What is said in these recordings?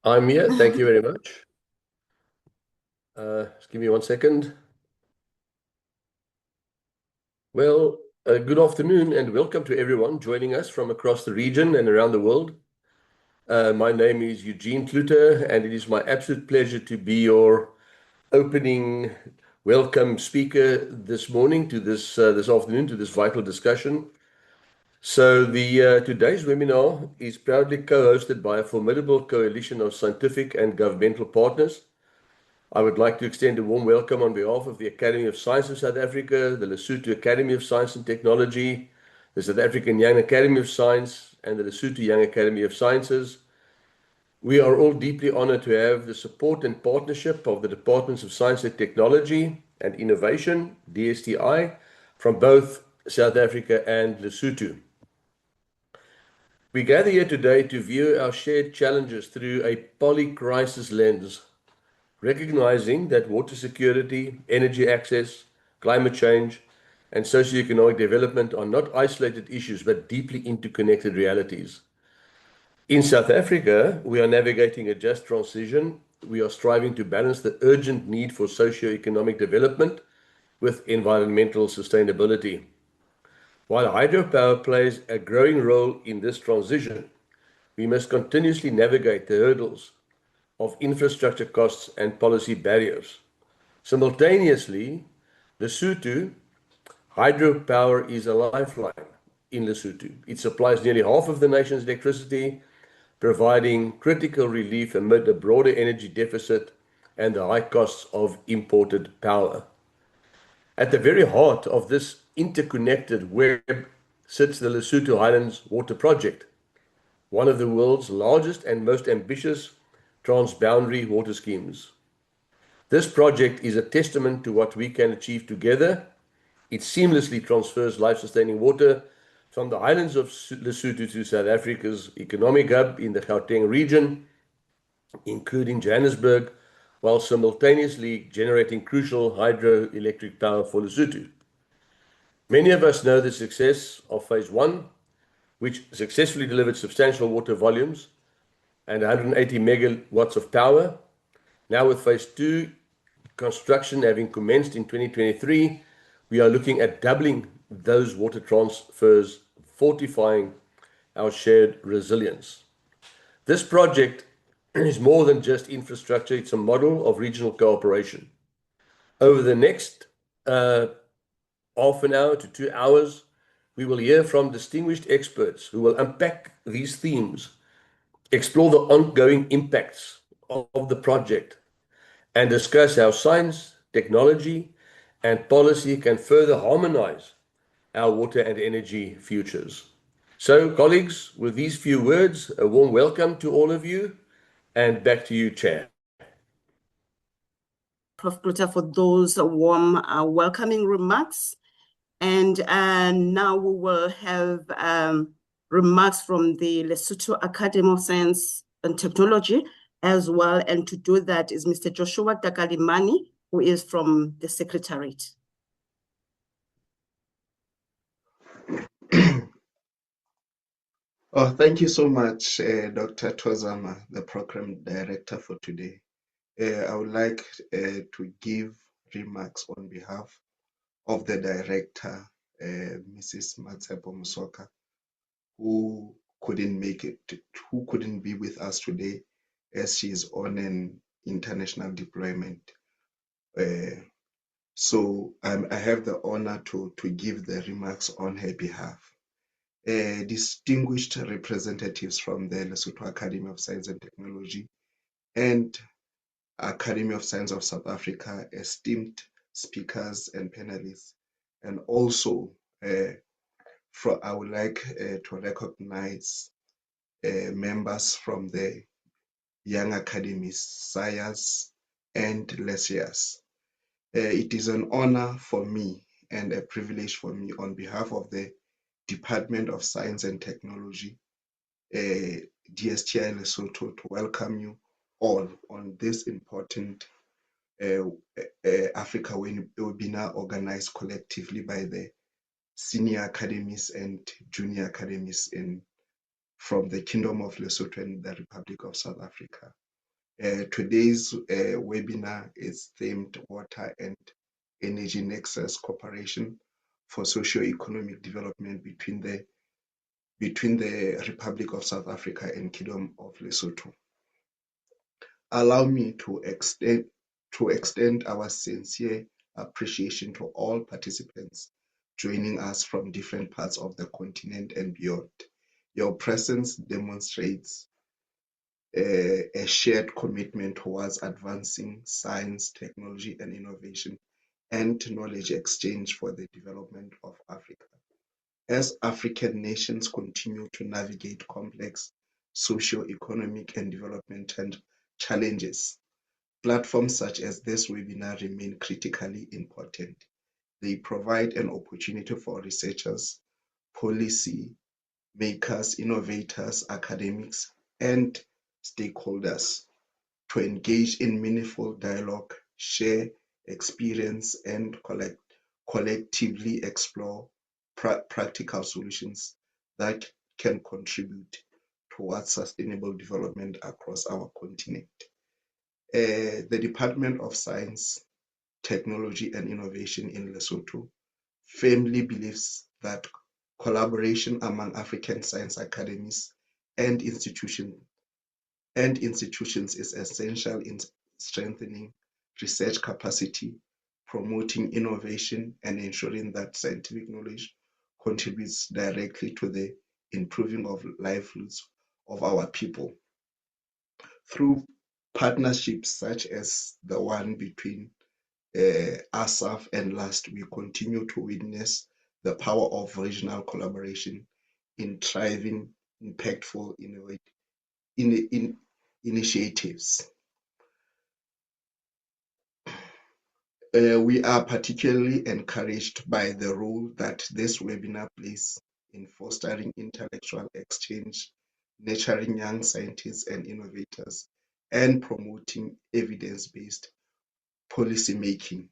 I'm here. Thank you very much. Just give me 1 second. Well, good afternoon and welcome to everyone joining us from across the region and around the world. My name is Eugene Kluter, and it is my absolute pleasure to be your opening welcome speaker this morning to this afternoon to this vital discussion. So today's webinar is proudly co-hosted by a formidable coalition of scientific and governmental partners. I would like to extend a warm welcome on behalf of the Academy of Science of South Africa, the Lesotho Academy of Science and Technology, the South African Young Academy of Science, and the Lesotho Young Academy of Sciences. We are all deeply honored to have the support and partnership of the Departments of Science and Technology and Innovation, DSTI, from both South Africa and Lesotho. We gather here today to view our shared challenges through a polycrisis lens, recognizing that water security, energy access, climate change, and socioeconomic development are not isolated issues but deeply interconnected realities. In South Africa, we are navigating a just transition. We are striving to balance the urgent need for socioeconomic development with environmental sustainability. While hydropower plays a growing role in this transition, we must continuously navigate the hurdles of infrastructure costs and policy barriers. Simultaneously, Lesotho hydropower is a lifeline in Lesotho. It supplies nearly half of the nation's electricity, providing critical relief amid a broader energy deficit and the high costs of imported power. At the very heart of this interconnected web sits the Lesotho Highlands Water Project, one of the world's largest and most ambitious transboundary water schemes. This project is a testament to what we can achieve together. It seamlessly transfers life-sustaining water from the highlands of Lesotho to South Africa's economic hub in the Gauteng region, including Johannesburg, while simultaneously generating crucial hydroelectric power for Lesotho. Many of us know the success of Phase 1, which successfully delivered substantial water volumes and 180 megawatts of power. Now with Phase 2 construction having commenced in 2023, we are looking at doubling those water transfers, fortifying our shared resilience. This project is more than just infrastructure, it's a model of regional cooperation. Over the next half an hour to 2 hours, we will hear from distinguished experts who will unpack these themes, explore the ongoing impacts of the project, and discuss how science, technology, and policy can further harmonize our water and energy futures. So, colleagues, with these few words, a warm welcome to all of you, and back to you, Chair. Prof. Kluter, for those warm welcoming remarks. And now we will have remarks from the Lesotho Academy of Science and Technology as well. And to do that is Mr. Joshua Takalimani, who is from the Secretariat. Oh, thank you so much, Dr. Twazama, the Program Director for today. I would like to give remarks on behalf of the Director, Mrs. Matsepo Musoka, who couldn't make it, who couldn't be with us today as she is on an international deployment. So I have the honor to give the remarks on her behalf. Distinguished representatives from the Lesotho Academy of Science and Technology and Academy of Science of South Africa, esteemed speakers and panelists, and also I would like to recognize members from the Young Academies, LSYAS and LesYAS. It is an honor for me and a privilege for me on behalf of the Department of Science and Technology, DSTI Lesotho, to welcome you all on this important Africa webinar organized collectively by the senior academies and junior academies from the Kingdom of Lesotho and the Republic of South Africa. Today's webinar is themed Water and Energy Nexus Cooperation for Socio-Economic Development between the Republic of South Africa and Kingdom of Lesotho. Allow me to extend our sincere appreciation to all participants joining us from different parts of the continent and beyond. Your presence demonstrates a shared commitment towards advancing science, technology, and innovation, and knowledge exchange for the development of Africa. As African nations continue to navigate complex socio-economic and developmental challenges, platforms such as this webinar remain critically important. They provide an opportunity for researchers, policy makers, innovators, academics, and stakeholders to engage in meaningful dialogue, share experience, and collectively explore practical solutions that can contribute towards sustainable development across our continent. The Department of Science, Technology, and Innovation in Lesotho firmly believes that collaboration among African science academies and institutions is essential in strengthening research capacity, promoting innovation, and ensuring that scientific knowledge contributes directly to the improving of livelihoods of our people. Through partnerships such as the one between ASSAf and LesYAS, we continue to witness the power of regional collaboration in driving impactful initiatives. We are particularly encouraged by the role that this webinar plays in fostering intellectual exchange, nurturing young scientists and innovators, and promoting evidence-based policymaking.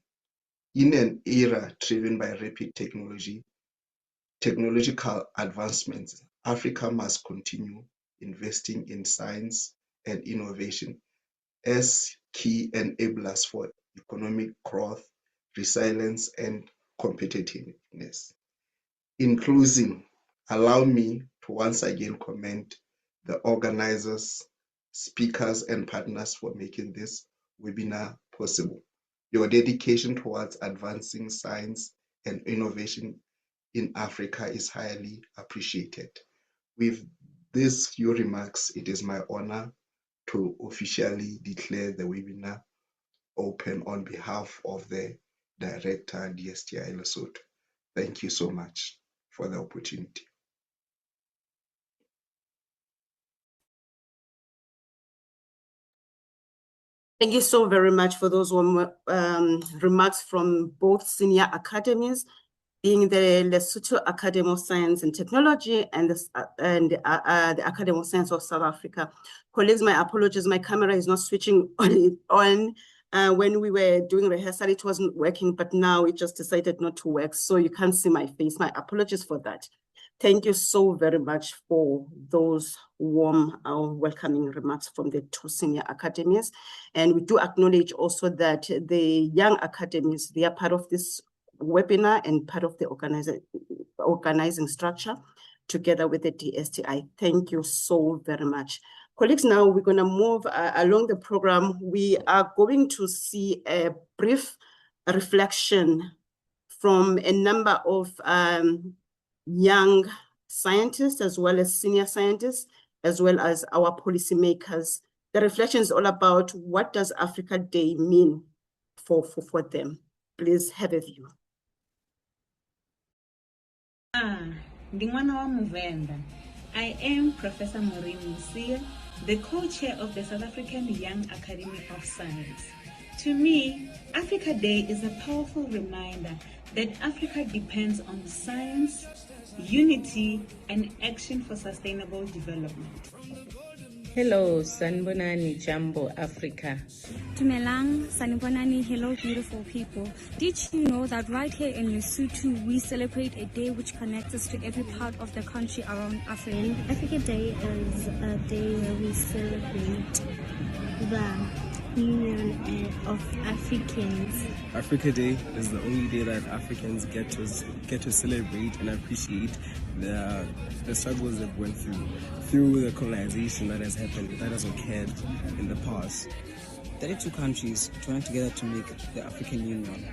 In an era driven by rapid technological advancements, Africa must continue investing in science and innovation as key enablers for economic growth, resilience, and competitiveness. In closing, allow me to once again commend the organizers, speakers, and partners for making this webinar possible. Your dedication towards advancing science and innovation in Africa is highly appreciated. With these few remarks, it is my honor to officially declare the webinar open on behalf of the Director, DSTI Lesotho. Thank you so much for the opportunity. Thank you so very much for those remarks from both senior academies, being the Lesotho Academy of Science and Technology and the Academy of Science of South Africa. Colleagues, my apologies, my camera is not switching on. When we were doing rehearsal, it wasn't working, but now it just decided not to work, so you can't see my face. My apologies for that. Thank you so very much for those warm welcoming remarks from the two senior academies. And we do acknowledge also that the young academies, they are part of this webinar and part of the organizing structure together with the DSTI. Thank you so very much. Colleagues, now we're going to move along the program. We are going to see a brief reflection from a number of young scientists, as well as senior scientists, as well as our policymakers. The reflection is all about what does Africa Day mean for them. Please have a view. I am Professor Maureen Musia, the co-chair of the South African Young Academy of Science. To me, Africa Day is a powerful reminder that Africa depends on science, unity, and action for sustainable development. Hello, Sanibonani, Jambo, Africa. Tumelang, Sanibonani, hello, beautiful people. Did you know that right here in Lesotho, we celebrate a day which connects us to every part of the country around Africa? Africa Day is a day where we celebrate the Union of Africans. Africa Day is the only day that Africans get to celebrate and appreciate the struggles they've went through the colonization that has happened, that has occurred in the past. 32 countries joined together to make the African Union.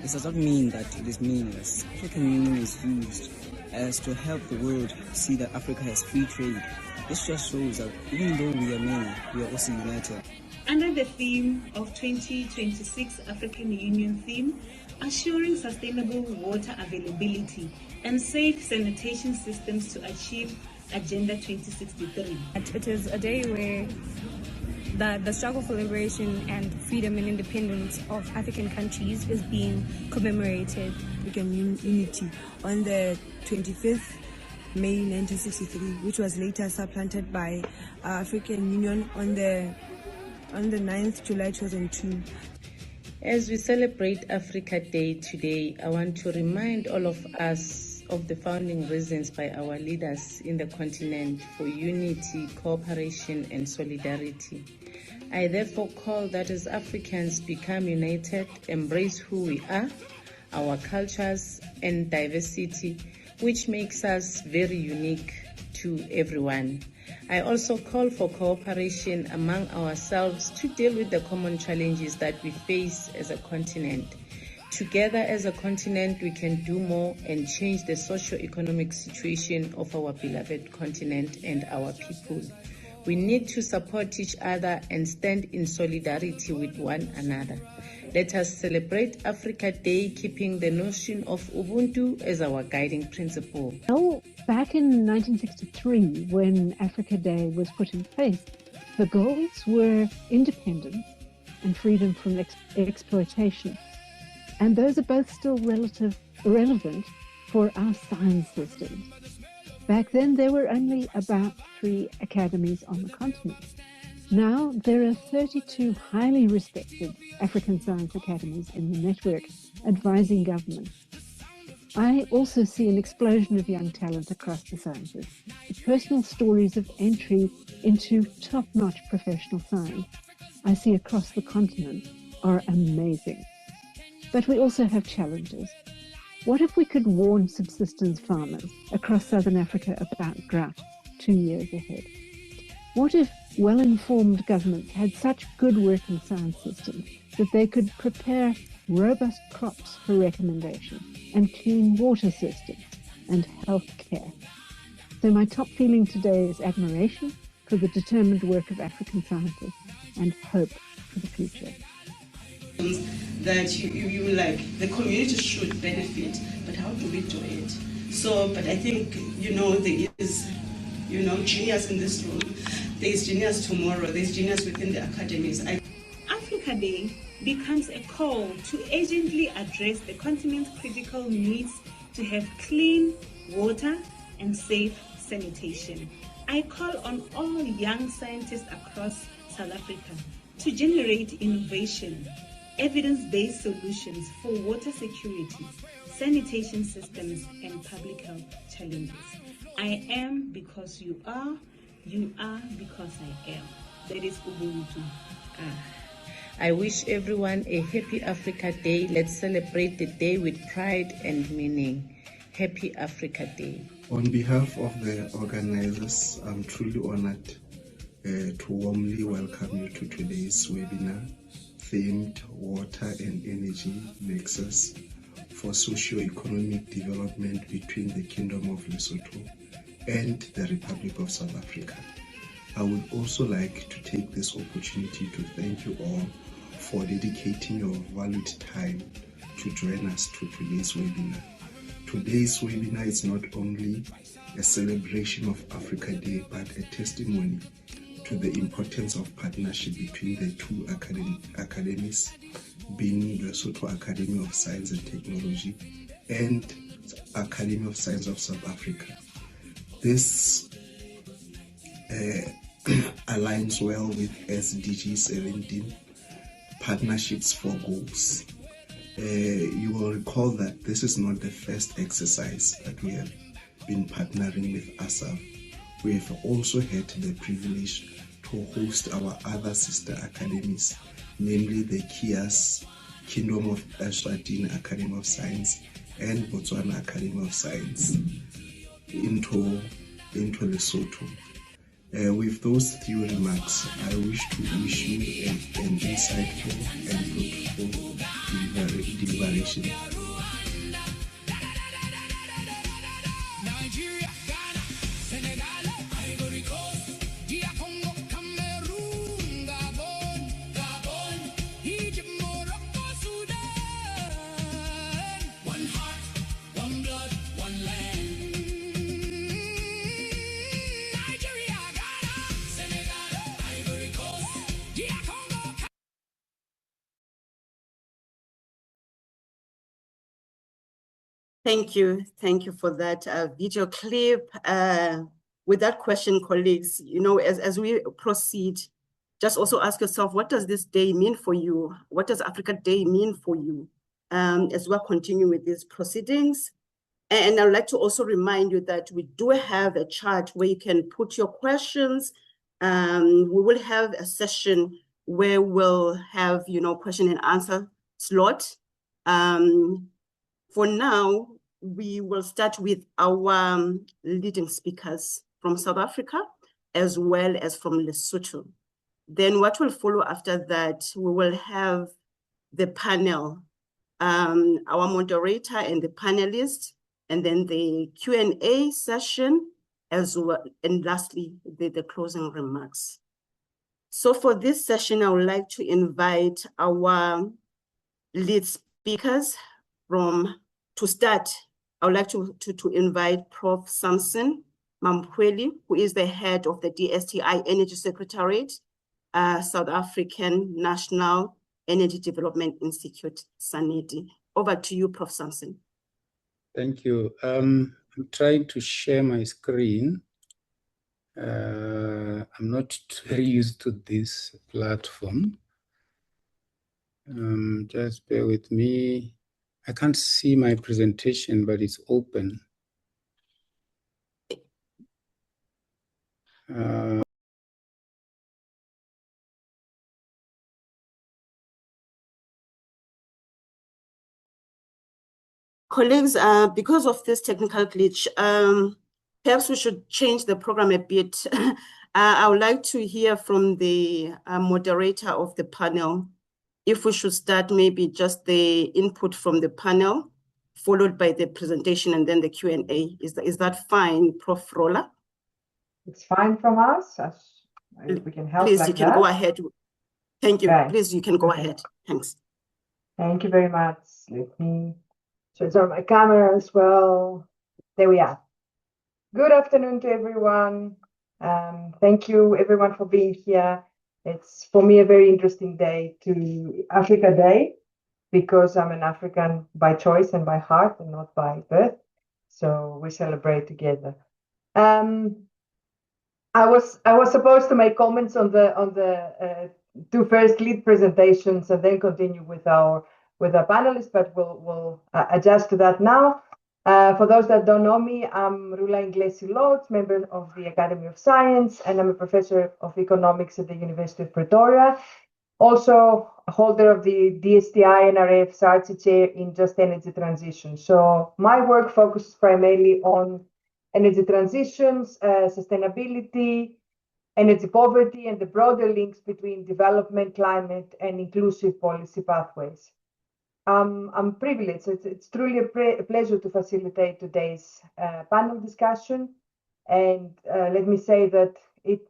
This does not mean that it is meaningless. African Union is used as to help the world see that Africa has free trade. This just shows that even though we are many, we are also united. Under the theme of 2026 African Union theme, assuring sustainable water availability and safe sanitation systems to achieve Agenda 2063. It is a day where the struggle for liberation and freedom and independence of African countries is being commemorated. African unity on the 25th May 1963, which was later supplanted by African Union on the 9th July 2002. As we celebrate Africa Day today, I want to remind all of us of the founding reasons by our leaders in the continent for unity, cooperation, and solidarity. I therefore call that as Africans become united, embrace who we are, our cultures, and diversity, which makes us very unique to everyone. I also call for cooperation among ourselves to deal with the common challenges that we face as a continent. Together as a continent, we can do more and change the socio-economic situation of our beloved continent and our people. We need to support each other and stand in solidarity with one another. Let us celebrate Africa Day, keeping the notion of Ubuntu as our guiding principle. Well, back in 1963, when Africa Day was put in place, the goals were independence and freedom from exploitation. And those are both still relevant for our science systems. Back then, there were only about 3 academies on the continent. Now, there are 32 highly respected African science academies in the network advising government. I also see an explosion of young talent across the sciences. The personal stories of entry into top-notch professional science I see across the continent are amazing. But we also have challenges. What if we could warn subsistence farmers across southern Africa about drought 2 years ahead? What if well-informed governments had such good working science systems that they could prepare robust crops for recommendation and clean water systems and health care? So my top feeling today is admiration for the determined work of African scientists and hope for the future. That you like, the community should benefit, but how do we do it? So, but I think, there is, genius in this room. There is genius tomorrow. There is genius within the academies. Africa Day becomes a call to urgently address the continent's critical needs to have clean water and safe sanitation. I call on all young scientists across South Africa to generate innovation, evidence-based solutions for water security, sanitation systems, and public health challenges. I am because you are because I am. That is Ubuntu. I wish everyone a happy Africa Day. Let's celebrate the day with pride and meaning. Happy Africa Day. On behalf of the organizers, I'm truly honored to warmly welcome you to today's webinar themed Water and Energy Nexus for Socio-Economic Development between the Kingdom of Lesotho and the Republic of South Africa. I would also like to take this opportunity to thank you all for dedicating your valued time to join us to today's webinar. Today's webinar is not only a celebration of Africa Day, but a testimony to the importance of partnership between the two academies, being Lesotho Academy of Science and Technology and Academy of Science of South Africa. This aligns well with SDG 17, Partnerships for Goals. You will recall that this is not the first exercise that we have been partnering with ASSAf. We have also had the privilege to host our other sister academies, namely the KIAS, Kingdom of Eswatini Academy of Science, and Botswana Academy of Science into Lesotho. With those few remarks, I wish to wish you an insightful and fruitful deliberation. Thank you. Thank you for that video clip. With that question, colleagues, as we proceed, just also ask yourself, what does this day mean for you? What does Africa Day mean for you? As we're continuing with these proceedings. And I'd like to also remind you that we do have a chat where you can put your questions. We will have a session where we'll have, question and answer slot. For now, we will start with our leading speakers from South Africa, as well as from Lesotho. Then what will follow after that, we will have the panel, our moderator and the panelists, and then the Q&A session, as well, and lastly, the closing remarks. So for this session, I would like to invite our lead speakers to start. I would like to invite Prof. Samson Mamphweli, who is the head of the DSTI Energy Secretariat, South African National Energy Development Institute, SANEDI. Over to you, Prof. Samson. Thank you. I'm trying to share my screen. I'm not very used to this platform. Just bear with me. I can't see my presentation, but it's open. Colleagues, because of this technical glitch, perhaps we should change the program a bit. I would like to hear from the moderator of the panel if we should start maybe just the input from the panel, followed by the presentation and then the Q&A. Is that fine, Prof. Rola? It's fine from us. If we can help. Please, like you can that. go ahead. Thank you. Okay. Please, you can go ahead. Thanks. Thank you very much. Let me switch on my camera as well. There we are. Good afternoon to everyone. Thank you everyone for being here. It's for me a very interesting day, to Africa Day, because I'm an African by choice and by heart and not by birth. So we celebrate together. I was supposed to make comments on the two first lead presentations and then continue with our panelists, but we'll adjust to that now. For those that don't know me, I'm Rula Inglesi-Lotz, member of the Academy of Science, and I'm a professor of economics at the University of Pretoria. Also a holder of the DSTI NRF Sartsi Chair in Just Energy Transition. So my work focuses primarily on energy transitions, sustainability, energy poverty, and the broader links between development, climate, and inclusive policy pathways. I'm privileged. It's truly a pleasure to facilitate today's panel discussion. And let me say that it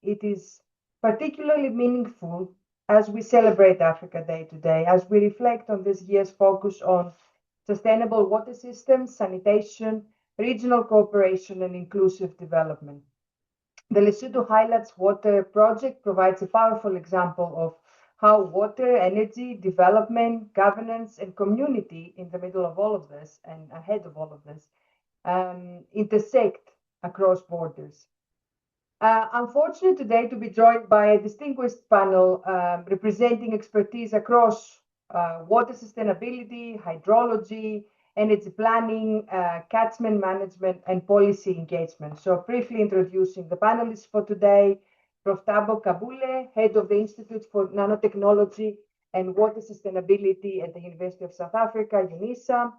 is particularly meaningful as we celebrate Africa Day today, as we reflect on this year's focus on sustainable water systems, sanitation, regional cooperation, and inclusive development. The Lesotho Highlands Water Project provides a powerful example of how water, energy, development, governance, and community in the middle of all of this and ahead of all of this intersect across borders. I'm fortunate today to be joined by a distinguished panel representing expertise across water sustainability, hydrology, energy planning, catchment management, and policy engagement. So briefly introducing the panelists for today, Prof. Thabo Kabule, Head of the Institute for Nanotechnology and Water Sustainability at the University of South Africa, UNISA,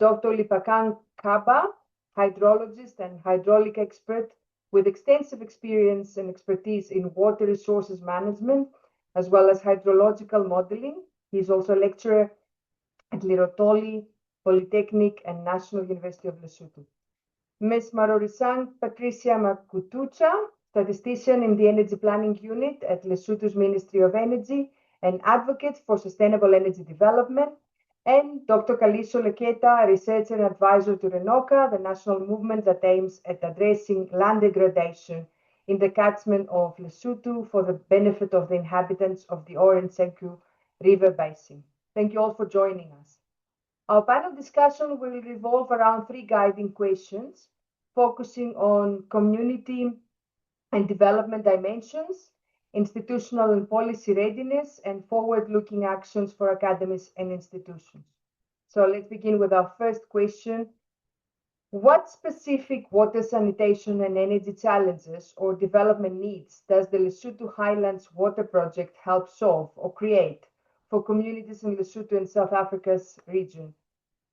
Dr. Lipakang Kaba, hydrologist and hydraulic expert with extensive experience and expertise in water resources management, as well as hydrological modeling. He's also a lecturer at Lirotoli Polytechnic and National University of Lesotho. Ms. Marorisang Patricia Makutucha, statistician in the Energy Planning Unit at Lesotho's Ministry of Energy and advocate for sustainable energy development, and Dr. Kaliso Leketa, researcher and advisor to RENOCA, the national movement that aims at addressing land degradation in the catchment of Lesotho for the benefit of the inhabitants of the Orange Senku River Basin. Thank you all for joining us. Our panel discussion will revolve around three guiding questions, focusing on community and development dimensions, institutional and policy readiness, and forward-looking actions for academies and institutions. So let's begin with our first question. What specific water sanitation and energy challenges or development needs does the Lesotho Highlands Water Project help solve or create for communities in Lesotho and South Africa's region?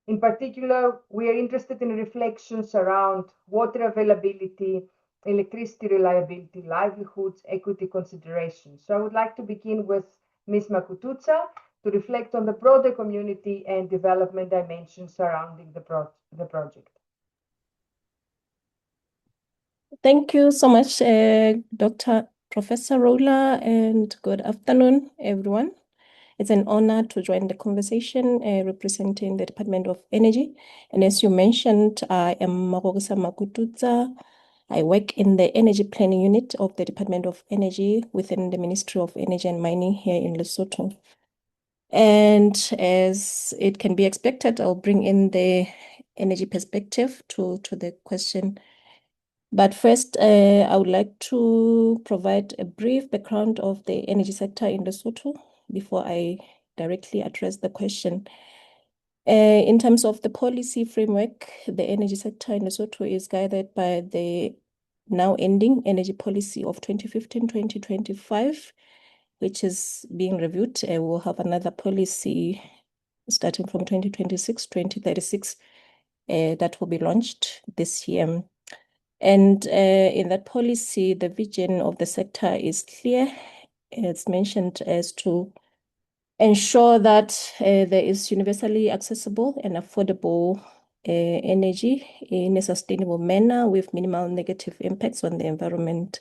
In particular, we are interested in reflections around water availability, electricity reliability, livelihoods, equity considerations. So I would like to begin with Ms. Makutucha to reflect on the broader community and development dimensions surrounding the project. Thank you so much, Dr. Professor Rola, and good afternoon, everyone. It's an honor to join the conversation representing the Department of Energy. And as you mentioned, I am Marorisa Makututsa. I work in the Energy Planning Unit of the Department of Energy within the Ministry of Energy and Mining here in Lesotho. And as it can be expected, I'll bring in the energy perspective to the question. But first, I would like to provide a brief background of the energy sector in Lesotho before I directly address the question. In terms of the policy framework, the energy sector in Lesotho is guided by the now ending energy policy of 2015-2025, which is being reviewed. We'll have another policy starting from 2026-2036 that will be launched this year. And in that policy, the vision of the sector is clear. It's mentioned as to ensure that there is universally accessible and affordable energy in a sustainable manner with minimal negative impacts on the environment.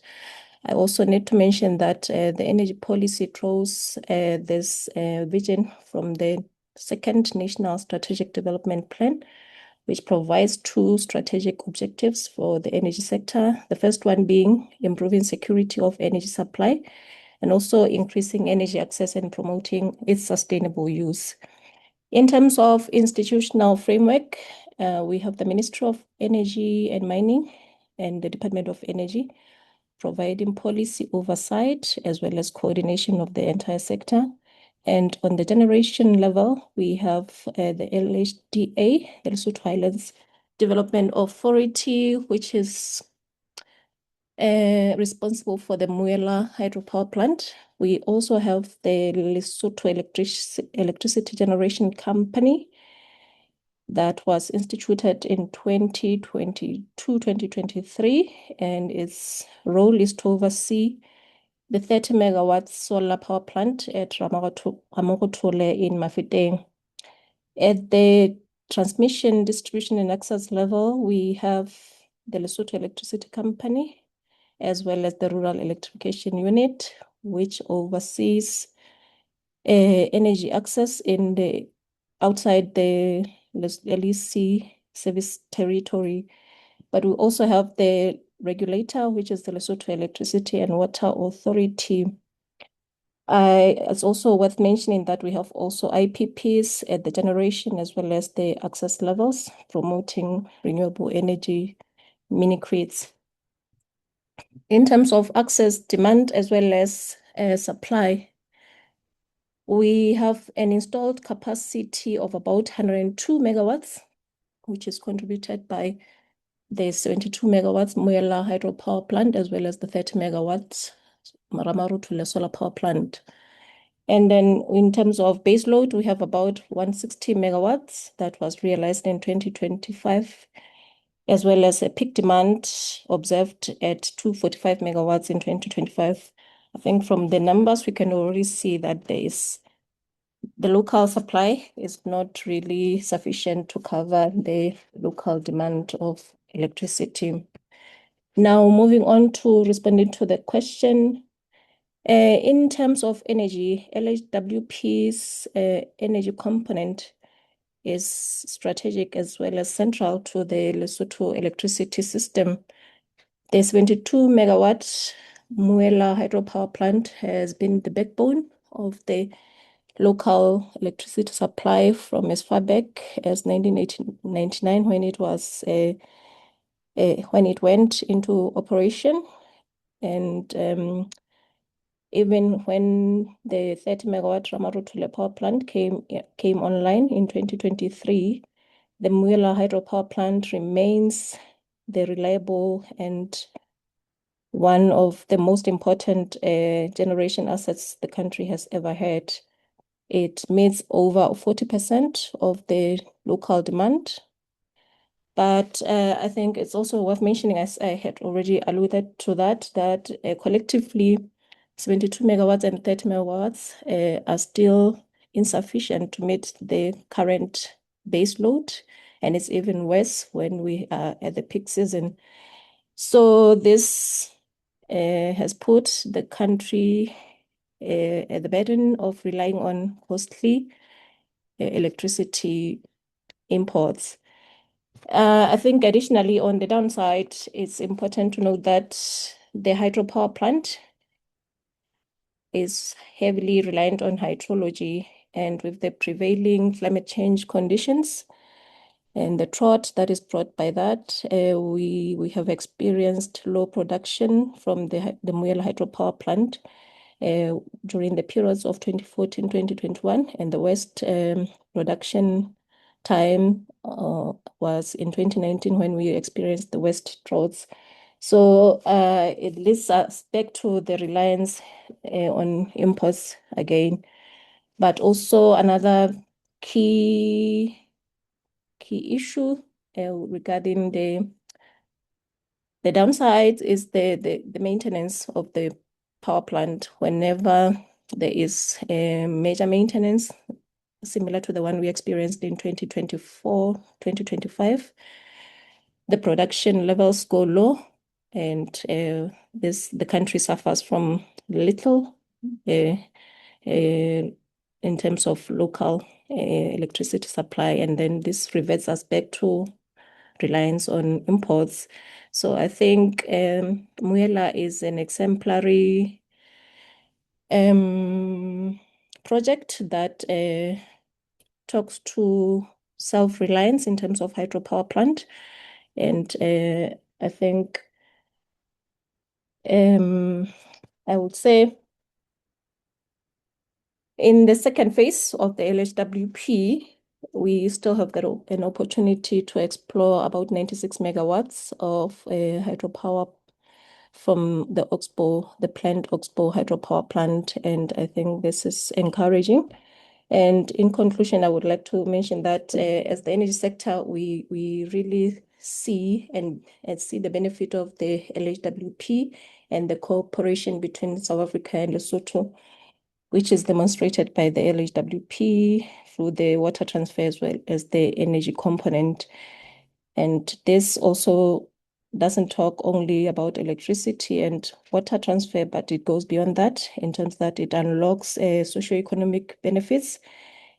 I also need to mention that the energy policy draws this vision from the second National Strategic Development Plan, which provides two strategic objectives for the energy sector. The first one being improving security of energy supply and also increasing energy access and promoting its sustainable use. In terms of institutional framework, we have the Ministry of Energy and Mining and the Department of Energy providing policy oversight as well as coordination of the entire sector. And on the generation level, we have the LHWP, the Lesotho Highlands Development Authority, which is responsible for the Muela hydropower plant. We also have the Lesotho Electricity Generation Company that was instituted in 2022-2023, and its role is to oversee the 30 megawatt solar power plant at Ramokotole in Mafeteng. At the transmission, distribution, and access level, we have the Lesotho Electricity Company, as well as the Rural Electrification Unit, which oversees energy access in the outside the LEC service territory. But we also have the regulator, which is the Lesotho Electricity and Water Authority. It's also worth mentioning that we have also IPPs at the generation as well as the access levels, promoting renewable energy mini-grids. In terms of access, demand, as well as supply, we have an installed capacity of about 102 megawatts, which is contributed by the 72 megawatts Muyela hydropower plant, as well as the 30 megawatts Maramaru solar power plant. And then in terms of base load, we have about 160 megawatts that was realized in 2025, as well as a peak demand observed at 245 megawatts in 2025. I think from the numbers, we can already see that the local supply is not really sufficient to cover the local demand of electricity. Now, moving on to responding to the question. In terms of energy, LHWP's energy component is strategic as well as central to the Lesotho electricity system. The 72 megawatt Muyela hydropower plant has been the backbone of the local electricity supply from as far back as 1999 when it was when it went into operation, and even when the 30 megawatt Ramaru power plant came online in 2023, the Muyela hydropower plant remains the reliable and one of the most important generation assets the country has ever had. It meets over 40% of the local demand. But I think it's also worth mentioning, as I had already alluded to that collectively 72 megawatts and 30 megawatts are still insufficient to meet the current base load, and it's even worse when we are at the peak season. So this has put the country at the burden of relying on costly electricity imports. I think additionally, on the downside, it's important to note that the hydropower plant is heavily reliant on hydrology, and with the prevailing climate change conditions and the drought that is brought by that, we have experienced low production from the Muyela hydropower plant during the periods of 2014, 2021, and the worst production time was in 2019 when we experienced the worst droughts. So it leads us back to the reliance on imports again. But also another key issue regarding the downside is the maintenance of the power plant. Whenever there is a major maintenance, similar to the one we experienced in 2024, 2025, the production levels go low, and the country suffers from little in terms of local electricity supply, and then this reverts us back to reliance on imports. So I think Muyela is an exemplary project that talks to self-reliance in terms of hydropower plant. And I think I would say in the second phase of the LHWP, we still have got an opportunity to explore about 96 megawatts of hydropower from the planned Oxbow hydropower plant, and I think this is encouraging. And in conclusion, I would like to mention that as the energy sector, we really see the benefit of the LHWP and the cooperation between South Africa and Lesotho, which is demonstrated by the LHWP through the water transfer as well as the energy component. And this also doesn't talk only about electricity and water transfer, but it goes beyond that in terms that it unlocks socioeconomic benefits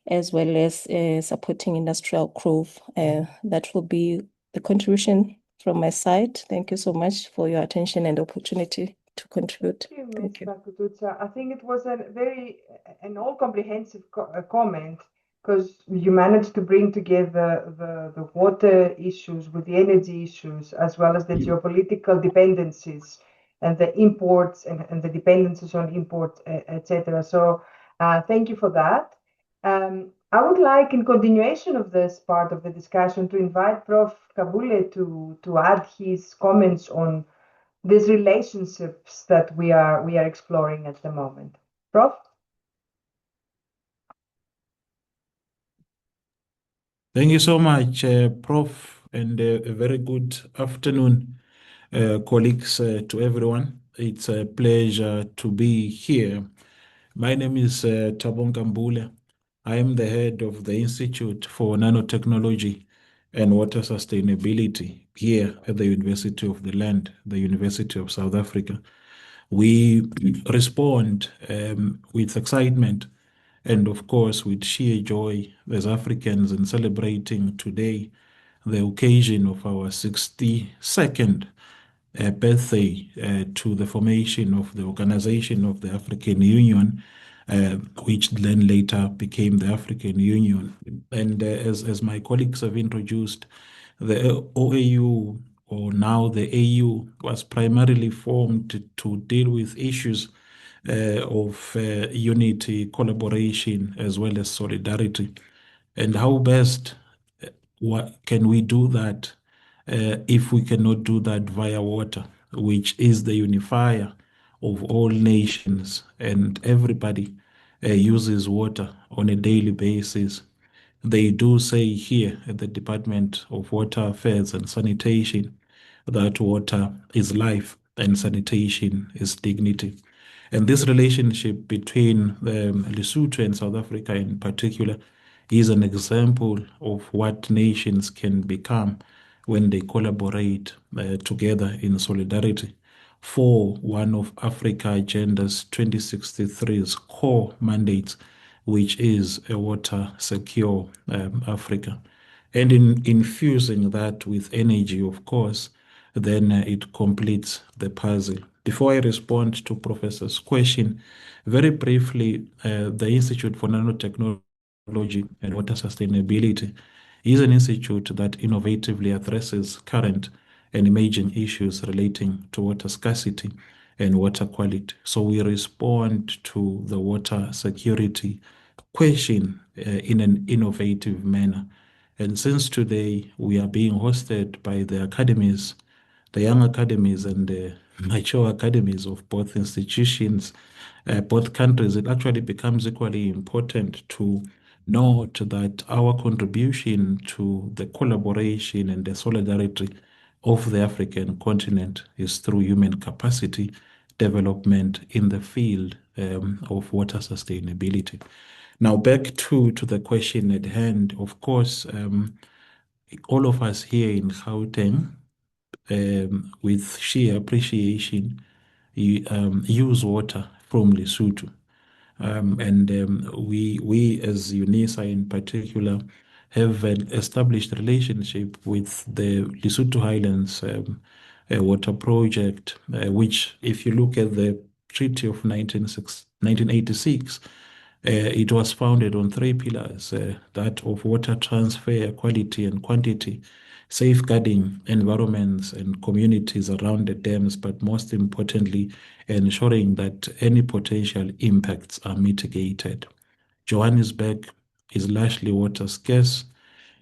as well as supporting industrial growth. That will be the contribution from my side. Thank you so much for your attention and opportunity to contribute. Thank you, Ms. Kutuca. I think it was an all-comprehensive comment, because you managed to bring together the water issues with the energy issues, as well as the geopolitical dependencies the imports and the dependencies on imports, etc. So thank you for that. I would like, in continuation of this part of the discussion, to invite Prof. Kabule to add his comments on these relationships that we are exploring at the moment. Prof? Thank you so much, Prof, and a very good afternoon, colleagues, to everyone. It's a pleasure to be here. My name is Thabong Kambule. I am the head of the Institute for Nanotechnology and Water Sustainability here at the University of the Land, the University of South Africa. We respond with excitement and, of course, with sheer joy as Africans in celebrating today the occasion of our 62nd birthday to the formation of the Organization of the African Union, which then later became the African Union. And as my colleagues have introduced, the OAU, or now the AU, was primarily formed to deal with issues of unity, collaboration, as well as solidarity. And how best what can we do that if we cannot do that via water, which is the unifier of all nations, and everybody uses water on a daily basis. They do say here at the Department of Water Affairs and Sanitation that water is life and sanitation is dignity. And this relationship between Lesotho and South Africa in particular is an example of what nations can become when they collaborate together in solidarity for one of Africa Agenda's 2063's core mandates, which is a water secure Africa. And in infusing that with energy, of course, then it completes the puzzle. Before I respond to Professor's question, very briefly, the Institute for Nanotechnology and Water Sustainability is an institute that innovatively addresses current and emerging issues relating to water scarcity and water quality. So we respond to the water security question in an innovative manner. And since today we are being hosted by the academies, the young academies and the mature academies of both institutions, both countries, it actually becomes equally important to note that our contribution to the collaboration and the solidarity of the African continent is through human capacity development in the field of water sustainability. Now, back to the question at hand. Of course, all of us here in Gauteng, with sheer appreciation, use water from Lesotho. We as UNISA in particular have an established relationship with the Lesotho Highlands Water Project, which, if you look at the Treaty of 1986, it was founded on three pillars, that of water transfer, quality and quantity, safeguarding environments and communities around the dams, but most importantly, ensuring that any potential impacts are mitigated. Johannesburg is largely water scarce.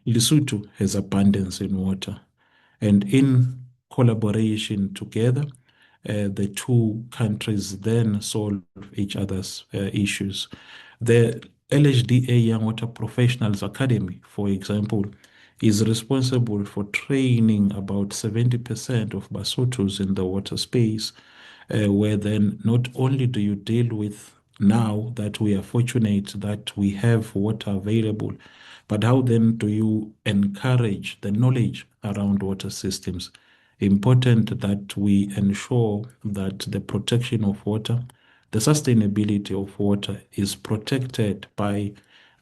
Lesotho has abundance in water. And in collaboration together, the two countries then solve each other's issues. The LHWP Young Water Professionals Academy, for example, is responsible for training about 70% of Basotos in the water space, where then not only do you deal with, now that we are fortunate that we have water available, but how then do you encourage the knowledge around water systems? Important that we ensure that the protection of water, the sustainability of water is protected by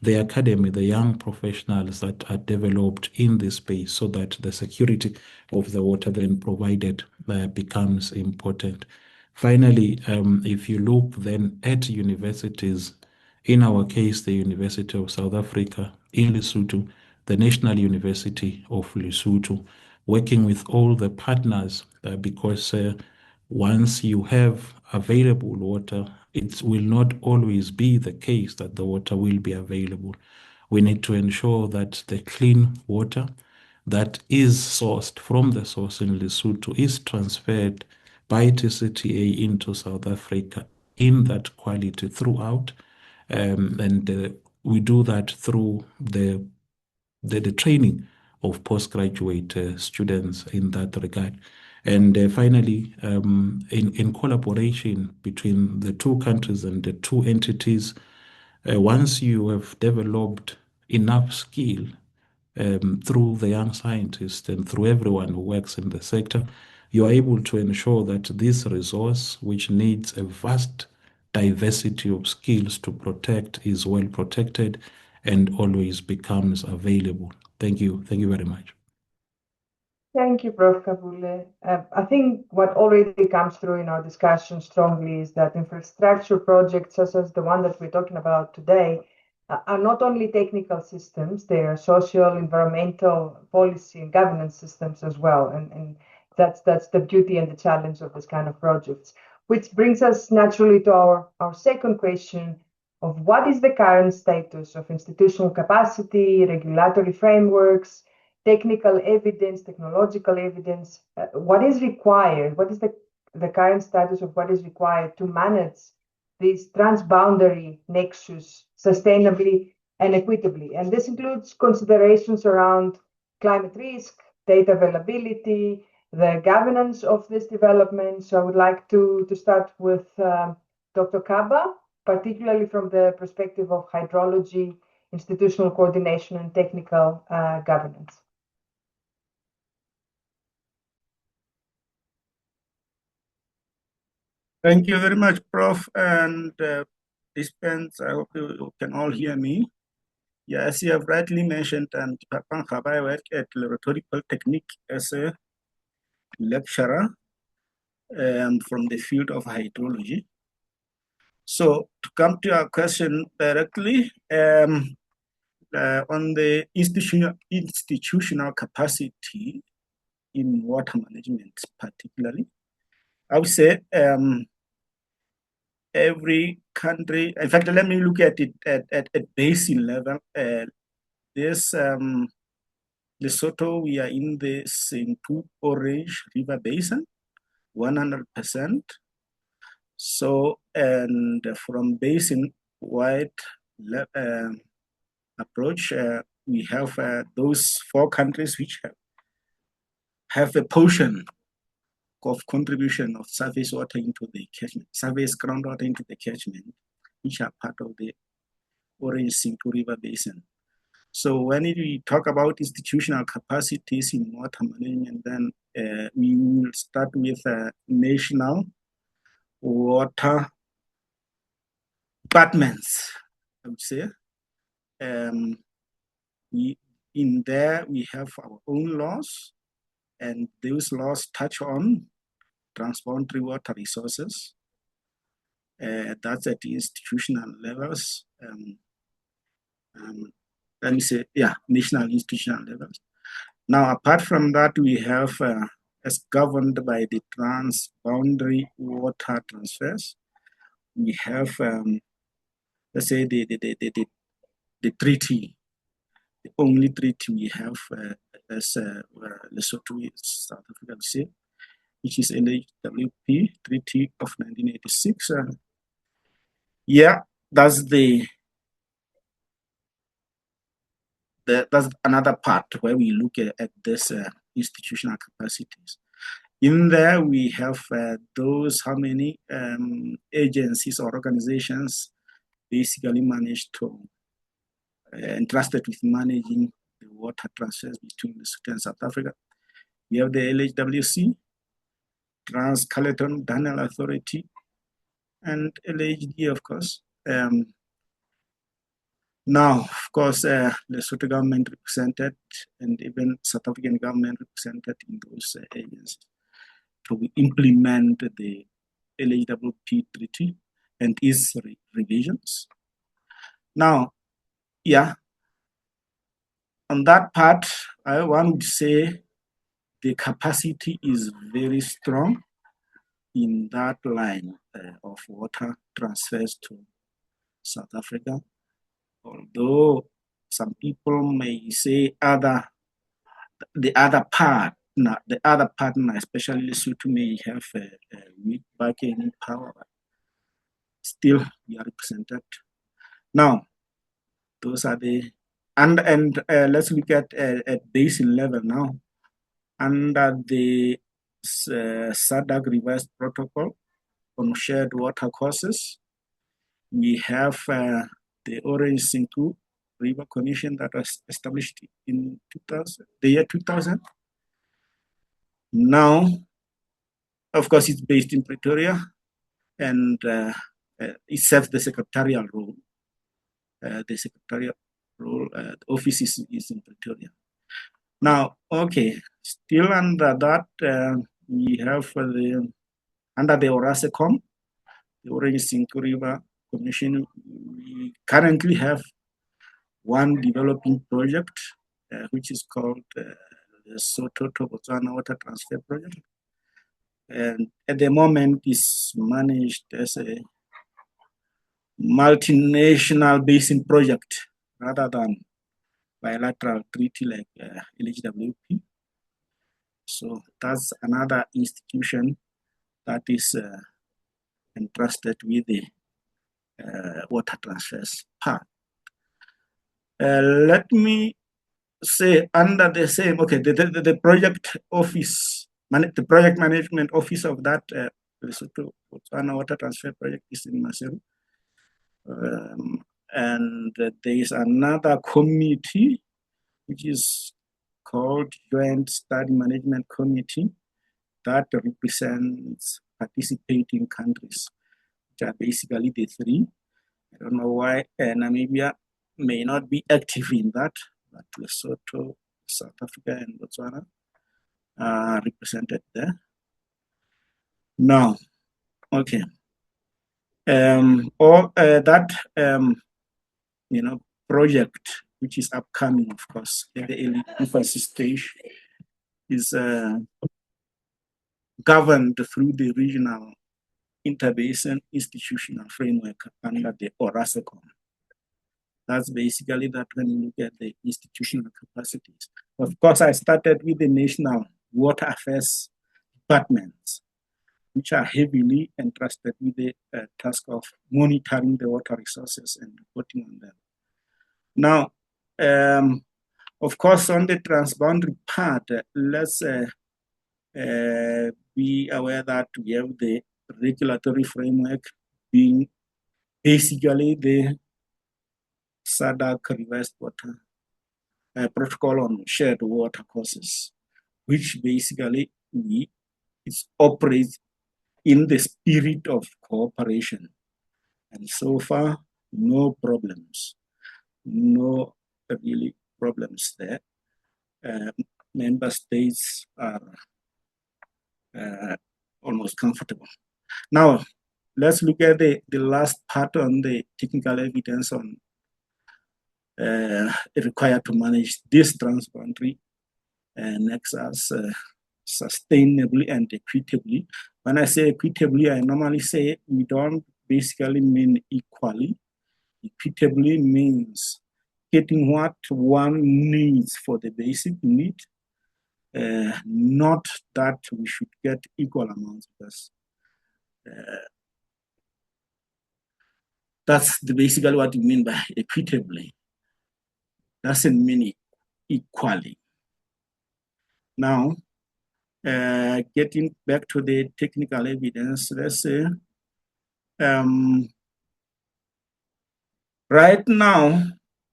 the academy, the young professionals that are developed in this space, so that the security of the water then provided becomes important. Finally, if you look then at universities, in our case, the University of South Africa in Lesotho, the National University of Lesotho, working with all the partners, because once you have available water, it will not always be the case that the water will be available. We need to ensure that the clean water that is sourced from the source in Lesotho is transferred by TCTA into South Africa in that quality throughout. And we do that through the training of postgraduate students in that regard. And finally, in collaboration between the two countries and the two entities, once you have developed enough skill through the young scientists and through everyone who works in the sector, you are able to ensure that this resource, which needs a vast diversity of skills to protect, is well protected and always becomes available. Thank you. Thank you very much. Thank you, Prof. Kabule. I think what already comes through in our discussion strongly is that infrastructure projects such as the one that we're talking about today are not only technical systems, they are social, environmental, policy, and governance systems as well. And that's the beauty and the challenge of this kind of projects, which brings us naturally to our second question of what is the current status of institutional capacity, regulatory frameworks, technical evidence, technological evidence, what is required? What is the current status of what is required to manage this transboundary nexus sustainably and equitably? And this includes considerations around climate risk, data availability, the governance of this development. So I would like to start with Dr. Kaba, particularly from the perspective of hydrology, institutional coordination, and technical governance. Thank you very much, Prof. And dispense, I hope you can all hear me. Yeah, as you have rightly mentioned, and I work at Laboratory Polytechnic as a lecturer from the field of hydrology. So to come to your question directly, on the institutional capacity in water management particularly, I would say every country, in fact, let me look at it at basin level. This Lesotho, we are in the Sentu Orange River Basin, 100%. So, and from basin-wide approach, we have those 4 countries which have a portion of contribution of surface water into the catchment, surface groundwater into the catchment, which are part of the Orange Sentu River Basin. So when we talk about institutional capacities in water management, then we will start with national water departments, I would say. In there, we have our own laws, and those laws touch on transboundary water resources. That's at the institutional levels. Let me say, yeah, national institutional levels. Now, apart from that, we have, as governed by the transboundary water transfers, we have, let's say, the treaty, the only treaty we have as Lesotho, South Africa, say, which is LHWP, Treaty of 1986. Yeah, that's that's another part where we look at this institutional capacities. In there, we have those how many agencies or organizations basically managed to entrusted with managing the water transfers between Lesotho and South Africa. We have the LHWC, Trans-Caledon Daniel Authority, and LHD, of course. Now, of course, Lesotho government represented and even South African government represented in those agencies to implement the LHWP treaty and its revisions. Now, yeah, on that part, one would say the capacity is very strong in that line of water transfers to South Africa. Although some people may say the other partner, especially Lesotho, may have a weak bargaining power, but still we are represented. Now, those are the and let's look at basin level now. Under the SADC revised protocol on shared water courses, we have the Orange Sinku River Commission that was established in the year 2000. Now, of course, it's based in Pretoria, and it serves the secretarial role. The office is in Pretoria. Now, okay, still under that, we have under the ORASECOM, the Orange Sinku River Commission, we currently have one developing project, which is called the Lesotho Botswana Water Transfer Project. And at the moment is managed as a multinational basin project rather than bilateral treaty like LHWP. So that's another institution that is entrusted with the water transfers part. Let me say under the same, okay, the project office, the project management office of that Lesotho Botswana Water Transfer Project is in Maseru. And there is another committee which is called Joint Study Management Committee that represents participating countries, which are basically the three. I don't know why Namibia may not be active in that, but Lesotho, South Africa, and Botswana are represented there. Now, okay. Project, which is upcoming, of course, at the early infancy stage, is governed through the regional interbasin institutional framework under the ORASECOM. That's basically that when you look at the institutional capacities. Of course, I started with the national water affairs departments, which are heavily entrusted with the task of monitoring the water resources and reporting on them. Now, of course, on the transboundary part, let's be aware that we have the regulatory framework being basically the SADC revised water protocol on shared water courses, which basically operates in the spirit of cooperation. And so far, no problems. No really problems there. Member states are almost comfortable. Now, let's look at the last part on the technical evidence on required to manage this transboundary nexus sustainably and equitably. When I say equitably, I normally say we don't basically mean equally. Equitably means getting what one needs for the basic need, not that we should get equal amounts, because that's basically what we mean by equitably. Doesn't mean equally. Now, getting back to the technical evidence, let's say, right now,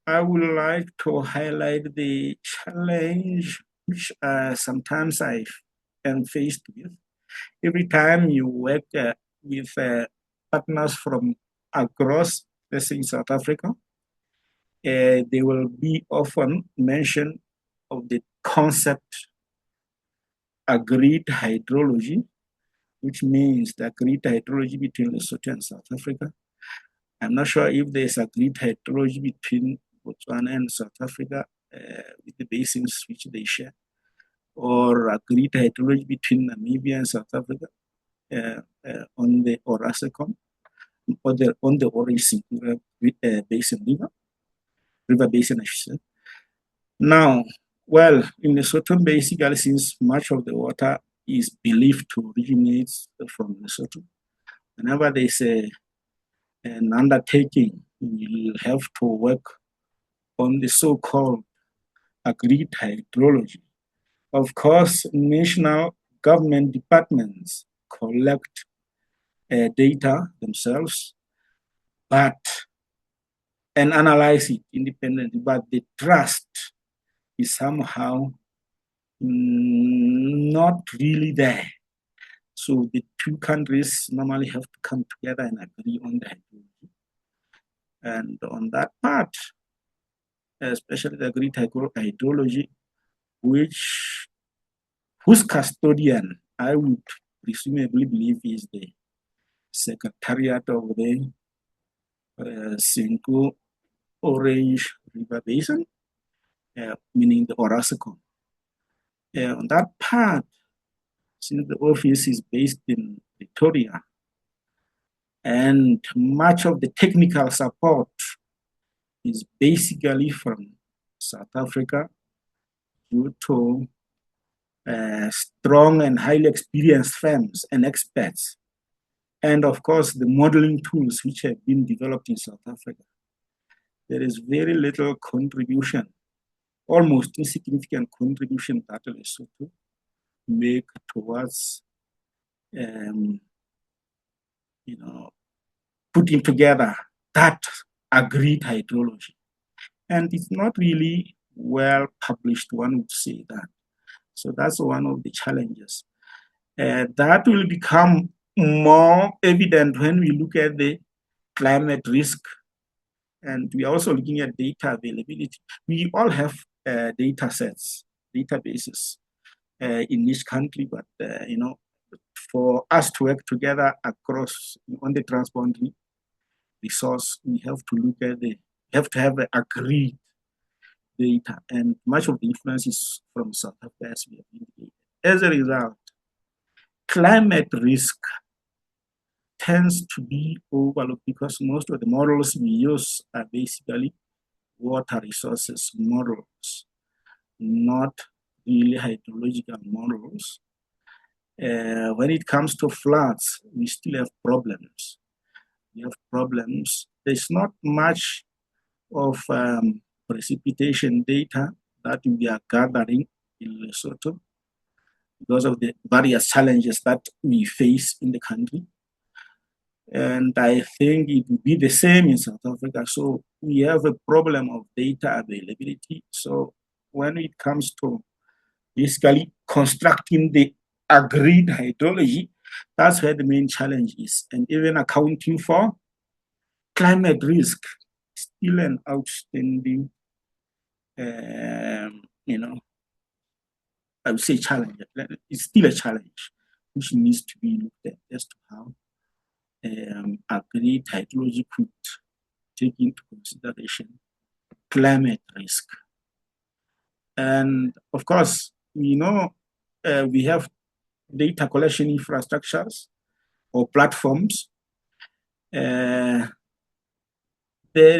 I would like to highlight the challenge which sometimes I am faced with. Every time you work with partners from across, let's say in South Africa, they will be often mention of the concept agreed hydrology, which means the agreed hydrology between Lesotho and South Africa. I'm not sure if there's agreed hydrology between Botswana and South Africa with the basins which they share, or agreed hydrology between Namibia and South Africa. on the Orascom, on the Orange Basin River Basin, I should say. Now, well, in Lesotho, basically, since much of the water is believed to originate from Lesotho, whenever there's an undertaking, you'll have to work on the so-called agreed hydrology. Of course, national government departments collect data themselves, and analyze it independently, but the trust is somehow not really there. So the two countries normally have to come together and agree on the hydrology. And on that part, especially the agreed hydrology, whose custodian I would presumably believe is the Secretariat of the Cinco Orange River Basin, meaning the Orascom. On that part, since the office is based in Pretoria, and much of the technical support is basically from South Africa due to strong and highly experienced firms and experts. And of course, the modeling tools which have been developed in South Africa. There is very little contribution, almost insignificant contribution that Lesotho make towards, putting together that agreed hydrology. And it's not really well published, one would say that. So that's one of the challenges. That will become more evident when we look at the climate risk. And we are also looking at data availability. We all have data sets, databases in each country, but for us to work together across on the transboundary resource, we have to have agreed data, and much of the influence is from South Africa, as we have indicated. As a result, climate risk tends to be overlooked because most of the models we use are basically water resources models, not really hydrological models. When it comes to floods, we still have problems. We have problems. There's not much of precipitation data that we are gathering in Lesotho because of the various challenges that we face in the country. And I think it will be the same in South Africa. So we have a problem of data availability. So when it comes to basically constructing the agreed hydrology, that's where the main challenge is. And even accounting for climate risk, still an outstanding, I would say challenge. It's still a challenge, which needs to be looked at as to how agreed hydrology could take into consideration climate risk. And of course, we know we have data collection infrastructures or platforms. There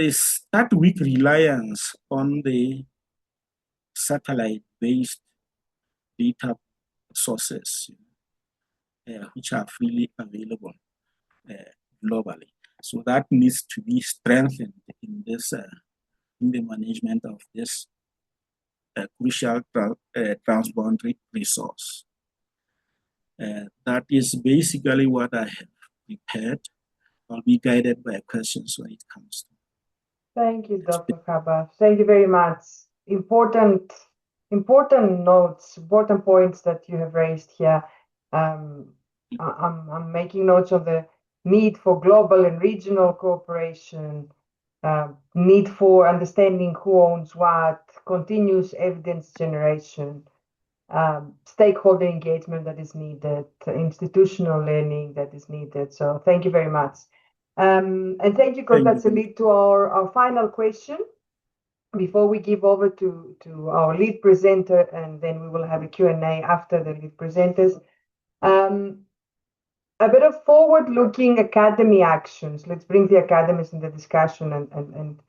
is that weak reliance on the satellite-based data sources, which are freely available globally. So that needs to be strengthened in this, in the management of this crucial transboundary resource. That is basically what I have prepared. I'll be guided by questions when it comes to. Thank you, Dr. Kaba. Thank you very much. Important notes, important points that you have raised here. I'm making notes of the need for global and regional cooperation, need for understanding who owns what, continuous evidence generation, stakeholder engagement that is needed, institutional learning that is needed. So thank you very much. And thank you, because that's a lead to our final question before we give over to our lead presenter, and then we will have a Q&A after the lead presenters. a bit of forward-looking academy actions. Let's bring the academies in the discussion and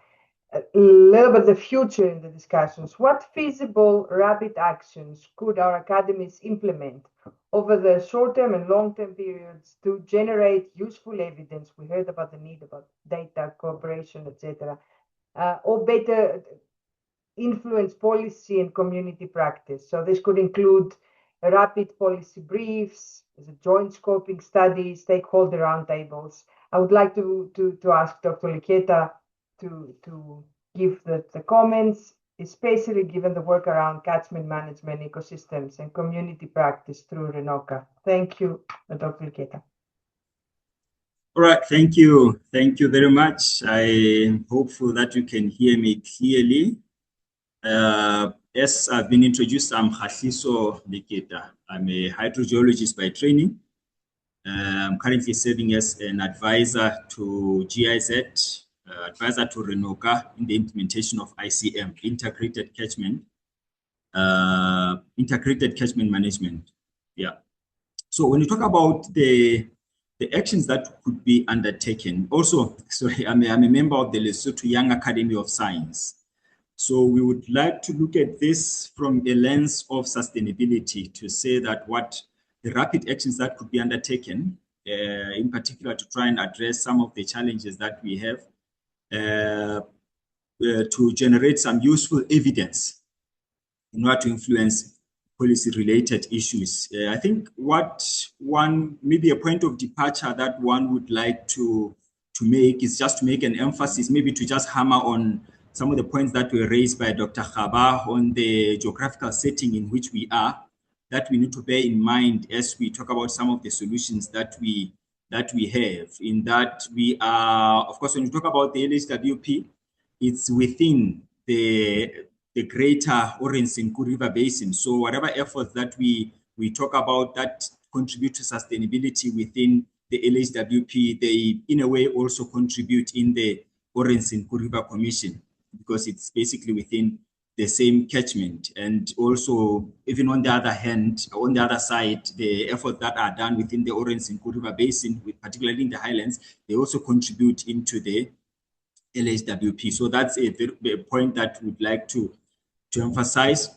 a little bit the future in the discussions. What feasible rapid actions could our academies implement over the short-term and long-term periods to generate useful evidence? We heard about the need about data, cooperation, etc., or better influence policy and community practice. So this could include rapid policy briefs, joint scoping studies, stakeholder roundtables. I would like to ask Dr. Liketa to give the comments, especially given the work around catchment management, ecosystems, and community practice through RENOCA. Thank you, Dr. Liketa. All right, thank you. Thank you very much. I'm hopeful that you can hear me clearly. As I've been introduced, I'm Khahliso Liketa. I'm a hydrogeologist by training. I'm currently serving as an advisor to GIZ, advisor to RENOCA in the implementation of ICM, integrated catchment management. Yeah. So when you talk about the actions that could be undertaken, also, sorry, I'm a member of the Lesotho Young Academy of Science. So we would like to look at this from a lens of sustainability to say that what the rapid actions that could be undertaken, in particular to try and address some of the challenges that we have, to generate some useful evidence in order to influence policy-related issues. I think maybe a point of departure that one would like to make is just to make an emphasis, maybe to just hammer on some of the points that were raised by Dr. Khaba on the geographical setting in which we are, that we need to bear in mind as we talk about some of the solutions that we have. In that we are, of course, when you talk about the LHWP, it's within the greater Orange Senku River Basin. So whatever efforts that we talk about that contribute to sustainability within the LHWP, they in a way also contribute in the Orange Senku River Commission, because it's basically within the same catchment. And also, even on the other hand, on the other side, the efforts that are done within the Orange Senku River Basin, particularly in the highlands, they also contribute into the LHWP. So that's a point that we'd like to emphasize.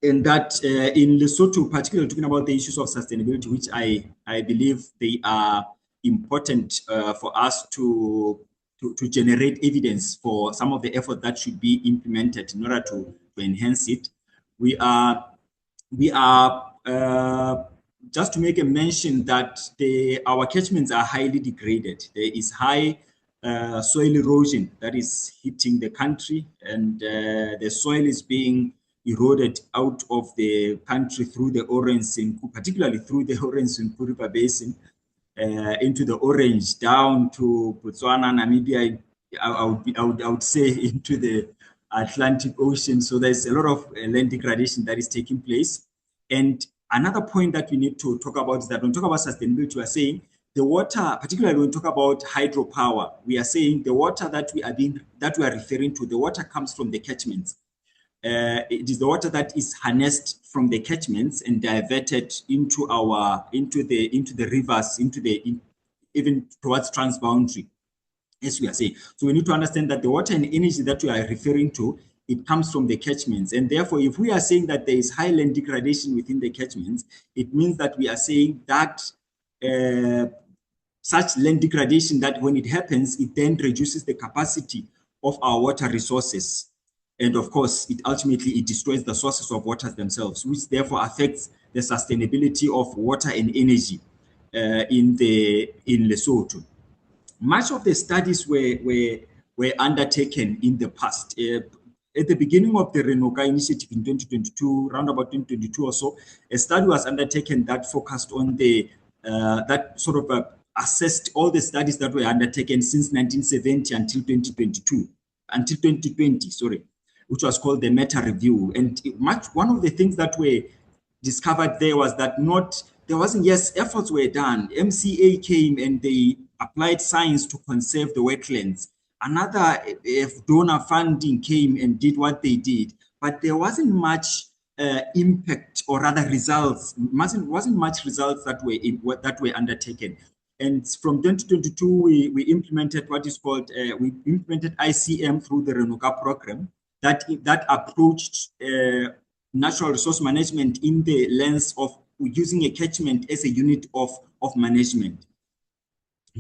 And that in Lesotho, particularly talking about the issues of sustainability, which I believe they are important for us to generate evidence for some of the effort that should be implemented in order to enhance it. We are just to make a mention that our catchments are highly degraded. There is high soil erosion that is hitting the country, and the soil is being eroded out of the country through the Orange Senku, particularly through the Orange Senku River Basin, into the Orange, down to Botswana, Namibia, I would say into the Atlantic Ocean. So there's a lot of land degradation that is taking place. And another point that we need to talk about is that when we talk about sustainability, we are saying the water, particularly when we talk about hydropower, we are saying the water that we are referring to, the water comes from the catchments. It is the water that is harnessed from the catchments and diverted into the rivers, even towards transboundary, as we are saying. So we need to understand that the water and energy that we are referring to, it comes from the catchments. And therefore, if we are saying that there is high land degradation within the catchments, it means that we are saying that such land degradation, that when it happens, it then reduces the capacity of our water resources. And of course, it ultimately destroys the sources of water themselves, which therefore affects the sustainability of water and energy in Lesotho. Much of the studies were undertaken in the past. At the beginning of the RENOCA initiative in 2022, around about 2022 or so, a study was undertaken that focused on that sort of assessed all the studies that were undertaken since 1970 until 2020, sorry, which was called the meta review. And one of the things that were discovered there was that efforts were done. MCA came and they applied science to conserve the wetlands. Another donor funding came and did what they did, but there wasn't much impact, or rather results. Wasn't much results that were undertaken. And from 2022, we implemented what is called we implemented ICM through the Renuka program that approached natural resource management in the lens of using a catchment as a unit of management,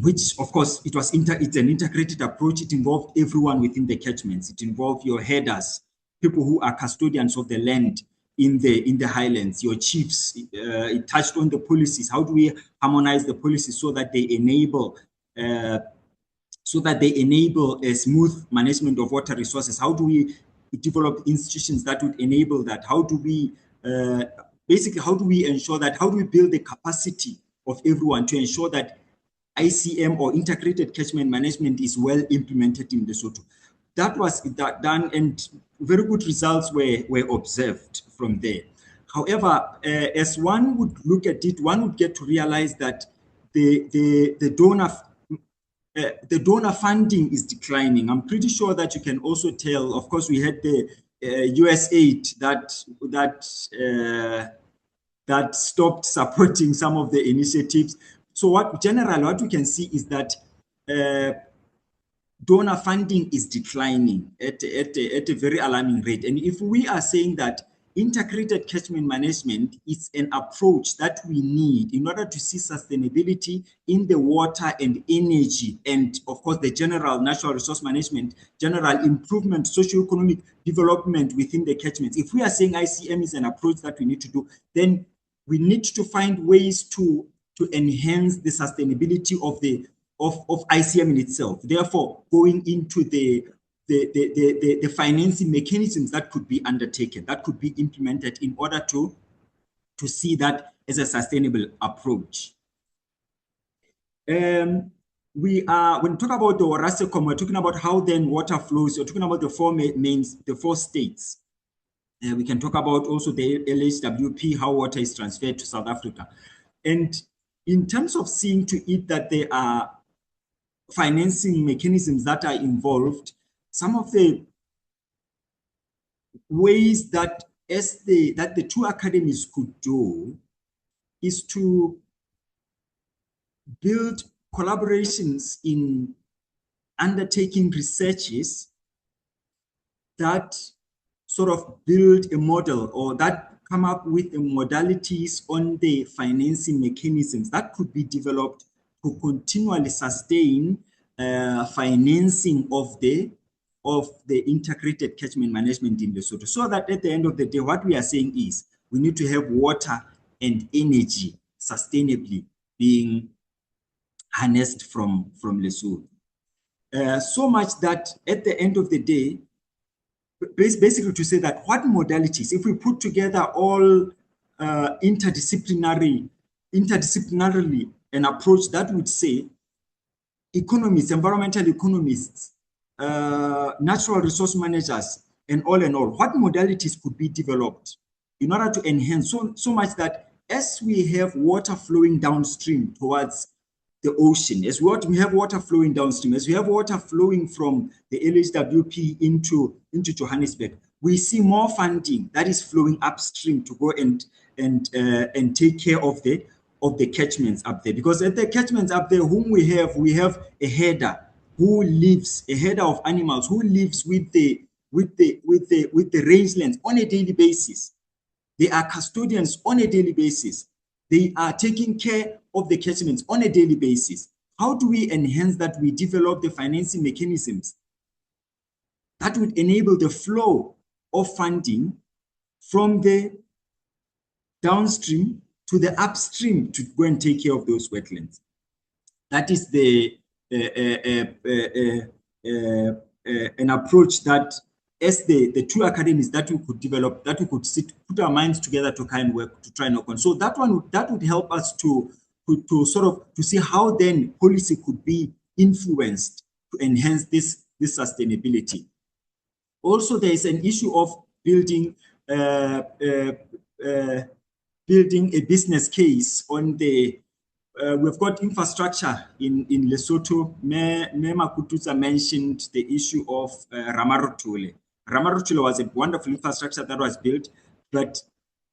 which of course it's an integrated approach. It involved everyone within the catchments. It involved your headers, people who are custodians of the land in the highlands, your chiefs. It touched on the policies. How do we harmonize the policies so that they enable a smooth management of water resources? How do we develop institutions that would enable that? How do we basically, how do we ensure that? How do we build the capacity of everyone to ensure that ICM, or integrated catchment management, is well implemented in Lesotho? That was done, and very good results were observed from there. However, as one would look at it, one would get to realize that the donor funding is declining. I'm pretty sure that you can also tell. Of course, we had the US aid that stopped supporting some of the initiatives. So what we can see is that donor funding is declining at a very alarming rate. And if we are saying that integrated catchment management is an approach that we need in order to see sustainability in the water and energy, and of course the general natural resource management, general improvement, socioeconomic development within the catchments. If we are saying ICM is an approach that we need to do, then we need to find ways to enhance the sustainability of ICM in itself. Therefore, going into the financing mechanisms that could be undertaken, that could be implemented in order to see that as a sustainable approach. When we talk about the Orasecom, we're talking about how then water flows. We're talking about the four states. We can talk about also the LHWP, how water is transferred to South Africa. And in terms of seeing to it that there are financing mechanisms that are involved, some of the ways that the two academies could do is to build collaborations in undertaking researches that sort of build a model, or that come up with the modalities on the financing mechanisms that could be developed to continually sustain financing of the integrated catchment management in Lesotho, so that at the end of the day, what we are saying is we need to have water and energy sustainably being harnessed from Lesotho. So much that at the end of the day, basically to say that what modalities, if we put together all interdisciplinarily an approach that would say economists, environmental economists, natural resource managers, and all, what modalities could be developed in order to enhance so much that as we have water flowing downstream towards the ocean, as we have water flowing downstream, as we have water flowing from the LHWP into Johannesburg, we see more funding that is flowing upstream to go and take care of the catchments up there. Because at the catchments up there, whom we have a header who lives, a header of animals who lives with the rangelands on a daily basis. They are custodians on a daily basis. They are taking care of the catchments on a daily basis. How do we enhance that? We develop the financing mechanisms that would enable the flow of funding from the downstream to the upstream to go and take care of those wetlands. That is an approach that, as the two academies that we could develop, that we could put our minds together to kind of work to try and work on. So that would help us to see how then policy could be influenced to enhance this sustainability. Also, there is an issue of building a business case on the. We've got infrastructure in Lesotho. Mema Kutuza mentioned the issue of Ramarotule. Ramarotule was a wonderful infrastructure that was built. but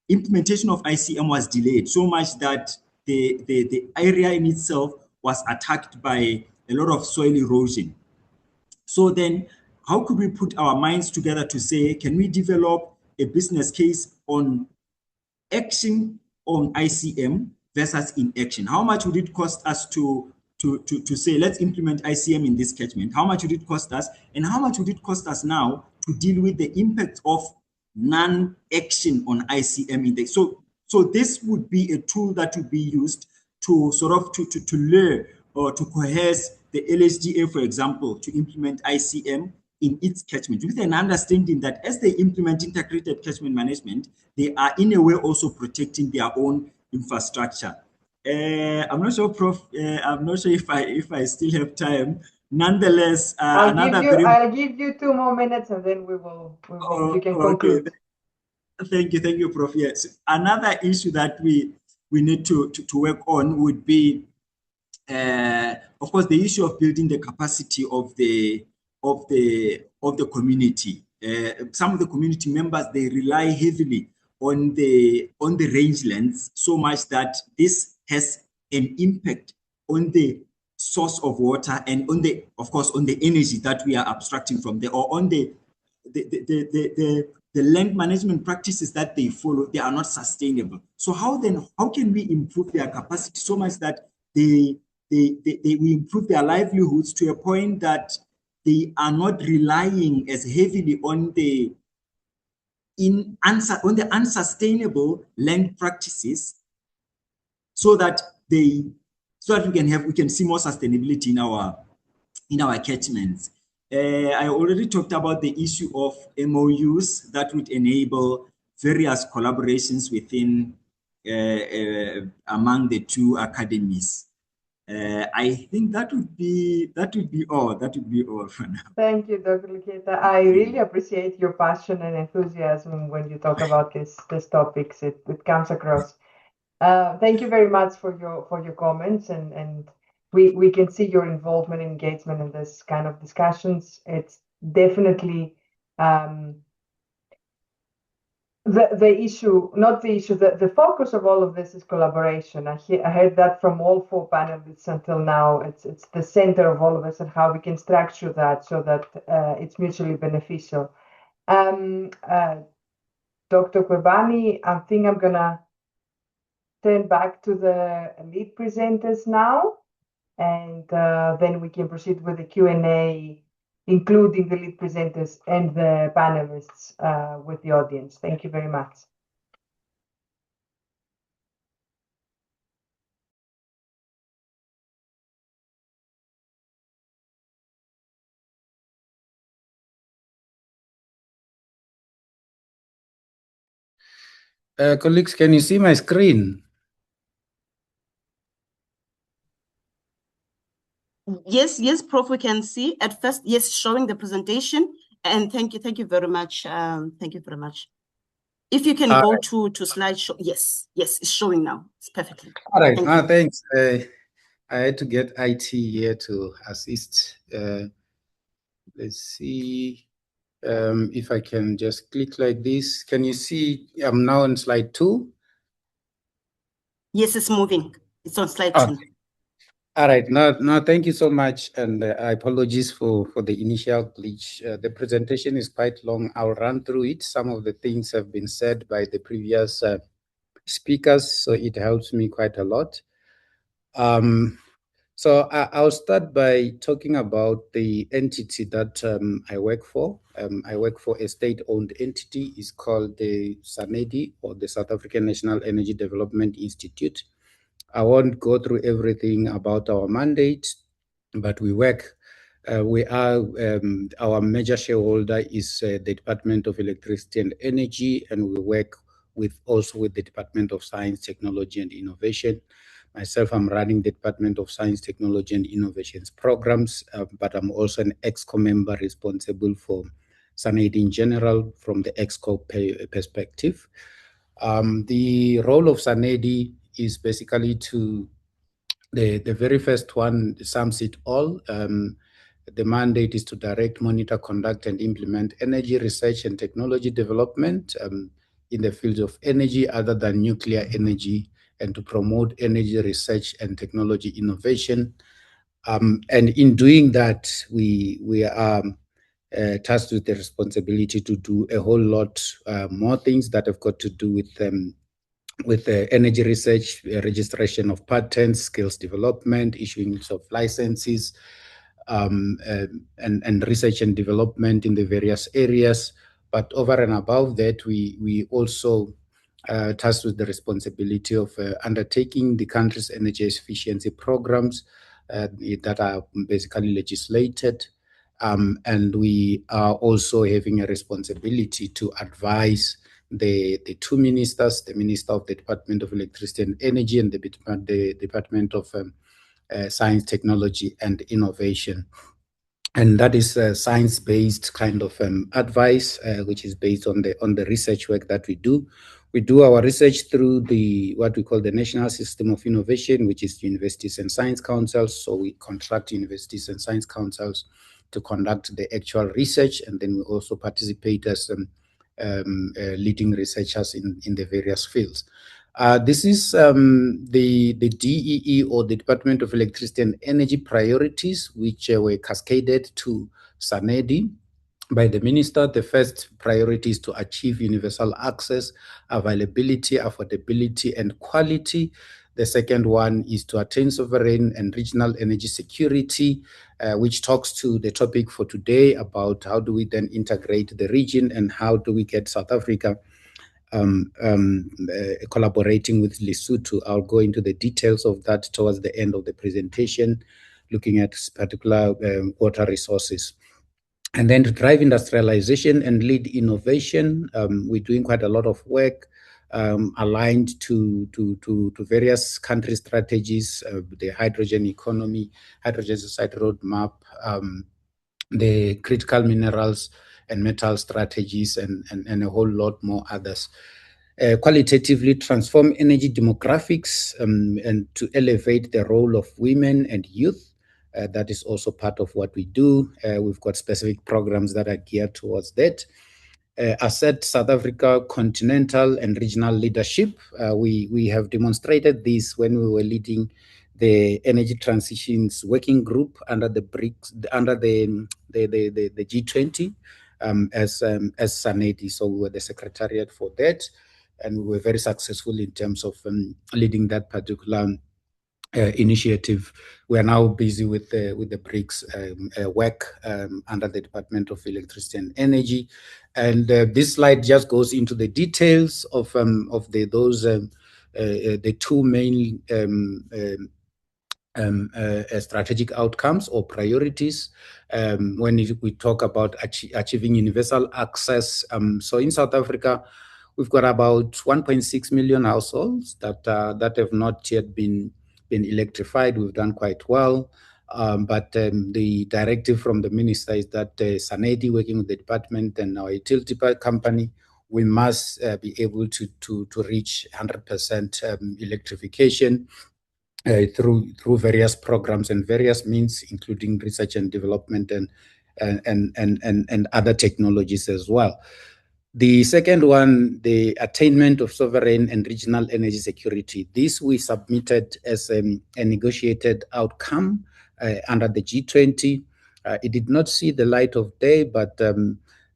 implementation of ICM was delayed so much that the area in itself was attacked by a lot of soil erosion. So then how could we put our minds together to say, can we develop a business case on action on ICM versus inaction? How much would it cost us to say, let's implement ICM in this catchment? How much would it cost us? And how much would it cost us now to deal with the impact of non-action on ICM index? So this would be a tool that would be used to sort of to lure or to coerce the LHDA, for example, to implement ICM in its catchment, with an understanding that as they implement integrated catchment management, they are in a way also protecting their own infrastructure. I'm not sure, Prof. I'm not sure if I still have time. Nonetheless, I'll give you 2 more minutes, and then you can conclude. Thank you, Prof. Yes, another issue that we need to work on would be, of course, the issue of building the capacity of the community. Some of the community members, they rely heavily on the rangelands so much that this has an impact on the source of water and on the, of course, on the energy that we are abstracting from there, or on the land management practices that they follow. They are not sustainable. So how can we improve their capacity so much that we improve their livelihoods to a point that they are not relying as heavily on the unsustainable land practices, so that we can see more sustainability in our catchments. I already talked about the issue of MOUs that would enable various collaborations within among the two academies. I think that would be all. That would be all for now. Thank you, Dr. Leketa. I really appreciate your passion and enthusiasm when you talk about these topics. It comes across. Thank you very much for your comments, and we can see your involvement and engagement in this kind of discussions. It's definitely the focus of all of this is collaboration. I heard that from all 4 panelists until now. It's the center of all of us, and how we can structure that so that it's mutually beneficial. Dr. Kwebani, I think I'm gonna turn back to the lead presenters now, and then we can proceed with the Q&A, including the lead presenters and the panelists with the audience. Thank you very much. Colleagues, can you see my screen? Yes, Prof, we can see. At first, yes, showing the presentation. And thank you very much. Thank you very much. If you can go to slideshow. Yes, it's showing now. It's perfectly. All right, thanks. I had to get IT here to assist. Let's see if I can just click like this. Can you see I'm now on slide 2? Yes, it's moving. It's on slide 2. All right. No, thank you so much. And I apologize for the initial glitch. The presentation is quite long. I'll run through it. Some of the things have been said by the previous speakers, so it helps me quite a lot. So I'll start by talking about the entity that I work for. I work for a state-owned entity. It's called the SANEDI, or the South African National Energy Development Institute. I won't go through everything about our mandate, but we work. Our major shareholder is the Department of Electricity and Energy, and we work also with the Department of Science, Technology and Innovation. Myself, I'm running the Department of Science, Technology and Innovations programs, but I'm also an EXCO member responsible for SANEDI in general from the EXCO perspective. The role of SANEDI is basically the very first one sums it all. The mandate is to direct, monitor, conduct, and implement energy research and technology development in the fields of energy other than nuclear energy, and to promote energy research and technology innovation. And in doing that, we are tasked with the responsibility to do a whole lot more things that have got to do with energy research, registration of patents, skills development, issuing of licenses, and research and development in the various areas. But over and above that, we also tasked with the responsibility of undertaking the country's energy efficiency programs that are basically legislated. And we are also having a responsibility to advise the two ministers, the Minister of the Department of Electricity and Energy and the Department of Science, Technology and Innovation. And that is a science-based kind of advice, which is based on the research work that we do. We do our research through what we call the National System of Innovation, which is universities and science councils. So we contract universities and science councils to conduct the actual research, and then we also participate as leading researchers in the various fields. This is the DEE, or the Department of Electricity and Energy priorities, which were cascaded to SANEDI by the minister. The first priority is to achieve universal access, availability, affordability, and quality. The second one is to attain sovereign and regional energy security, which talks to the topic for today about how do we then integrate the region and how do we get South Africa collaborating with Lesotho. I'll go into the details of that towards the end of the presentation, looking at particular water resources. And then to drive industrialization and lead innovation, we're doing quite a lot of work aligned to various country strategies, the hydrogen economy, hydrogen society roadmap, the critical minerals and metal strategies, and a whole lot more others. Qualitatively transform energy demographics and to elevate the role of women and youth. That is also part of what we do. We've got specific programs that are geared towards that. Assert South Africa continental and regional leadership. We have demonstrated this when we were leading the energy transitions working group under the BRICS, under the G20 as SANEDI. So we were the secretariat for that, and we were very successful in terms of leading that particular initiative. We are now busy with the BRICS work under the Department of Electricity and Energy, and this slide just goes into the details of the two main strategic outcomes or priorities when we talk about achieving universal access. So in South Africa, we've got about 1.6 million households that have not yet been electrified. We've done quite well, but the directive from the minister is that SANEDI, working with the department and our utility company, we must be able to reach 100% electrification through various programs and various means, including research and development and other technologies as well. The second one, the attainment of sovereign and regional energy security. This we submitted as a negotiated outcome under the G20. It did not see the light of day, but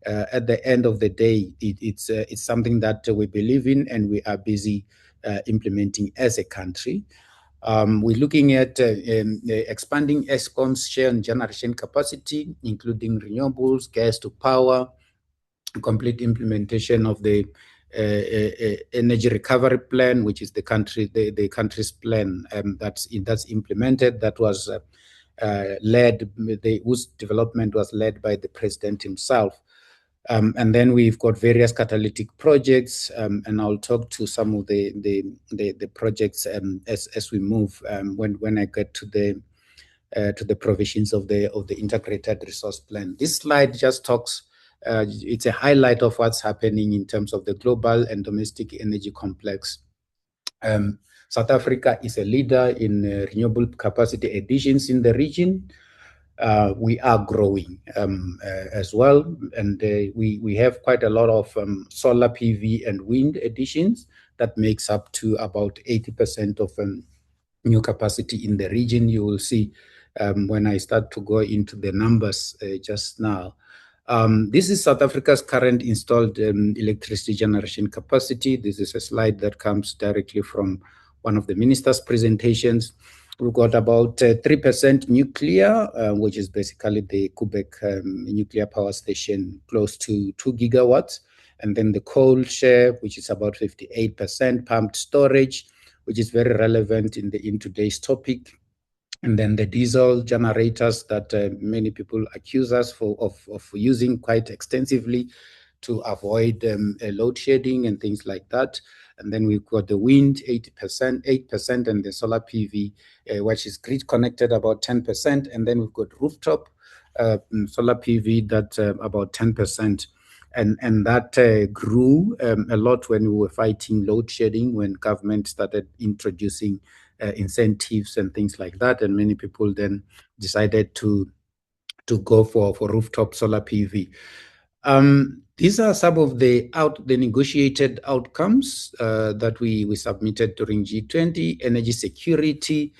at the end of the day, it's something that we believe in and we are busy implementing as a country. We're looking at expanding Eskom's share and generation capacity, including renewables, gas to power, complete implementation of the energy recovery plan, which is the country's plan that's implemented. That was whose development was led by the president himself. And then we've got various catalytic projects, and I'll talk to some of the projects as we move when I get to the provisions of the integrated resource plan. This slide just talks. It's a highlight of what's happening in terms of the global and domestic energy complex. South Africa is a leader in renewable capacity additions in the region. we are growing as well. And we have quite a lot of solar PV and wind additions that makes up to about 80% of new capacity in the region. You will see when I start to go into the numbers just now. This is South Africa's current installed electricity generation capacity. This is a slide that comes directly from one of the minister's presentations. We've got about 3% nuclear, which is basically the Quebec nuclear power station, close to 2 gigawatts. And then the coal share, which is about 58%, pumped storage, which is very relevant in today's topic. And then the diesel generators that many people accuse us of using quite extensively to avoid load shedding and things like that. And then we've got the wind, 8%, and the solar PV, which is grid connected, about 10%. And then we've got rooftop solar PV, that's about 10%. And that grew a lot when we were fighting load shedding, when government started introducing incentives and things like that. And many people then decided to go for rooftop solar PV. These are some of the negotiated outcomes that we submitted during G20: energy security,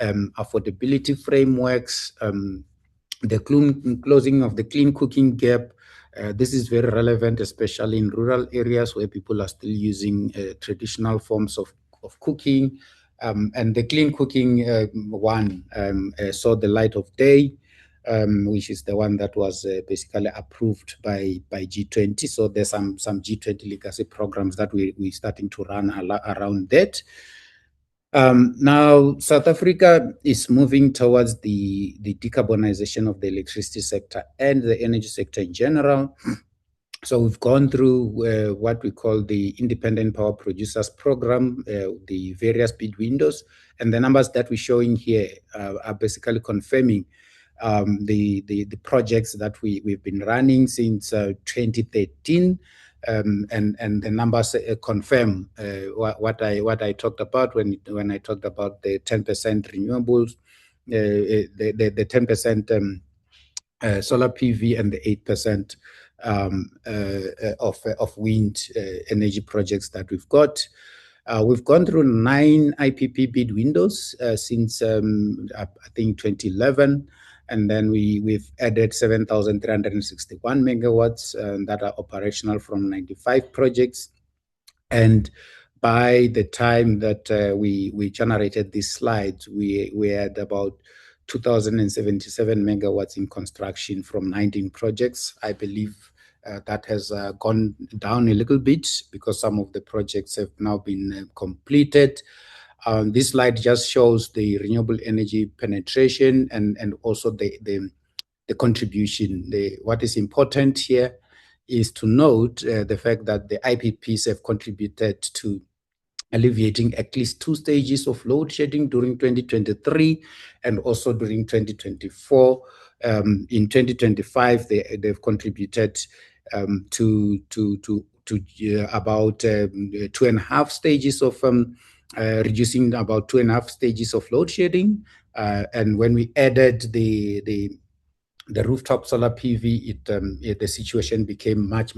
affordability frameworks, the closing of the clean cooking gap. This is very relevant, especially in rural areas where people are still using traditional forms of cooking. And the clean cooking one saw the light of day, which is the one that was basically approved by G20. So there's some G20 legacy programs that we're starting to run around that. Now, South Africa is moving towards the decarbonization of the electricity sector and the energy sector in general. So we've gone through what we call the Independent Power Producers Program, the various bid windows, and the numbers that we're showing here are basically confirming the projects that we've been running since 2013. And the numbers confirm what I talked about when I talked about the 10% renewables, the 10% solar PV and the 8% of wind energy projects that we've got. We've gone through 9 IPP bid windows since I think 2011. And then we've added 7,361 megawatts that are operational from 95 projects. And by the time that we generated these slides, we had about 2,077 megawatts in construction from 19 projects. I believe that has gone down a little bit because some of the projects have now been completed. This slide just shows the renewable energy penetration and also the contribution. What is important here is to note the fact that the IPPs have contributed to alleviating at least 2 stages of load shedding during 2023 and also during 2024. In 2025, they've contributed to about 2.5 stages of reducing about 2.5 stages of load shedding. And when we added the rooftop solar PV, the situation became much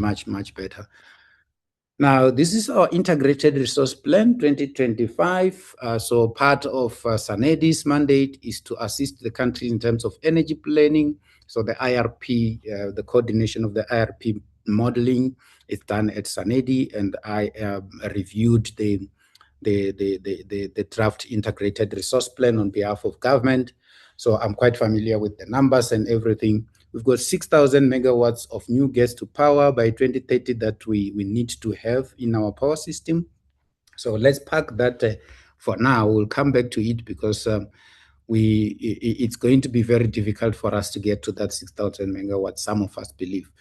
better. Now, this is our integrated resource plan 2025. So part of SANEDI's mandate is to assist the country in terms of energy planning. So the IRP, the coordination of the IRP modeling is done at SANEDI, and I reviewed the draft integrated resource plan on behalf of government. So I'm quite familiar with the numbers and everything. We've got 6,000 megawatts of new gas to power by 2030 that we need to have in our power system. So let's park that for now. We'll come back to it because it's going to be very difficult for us to get to that 6,000 megawatts, some of us believe.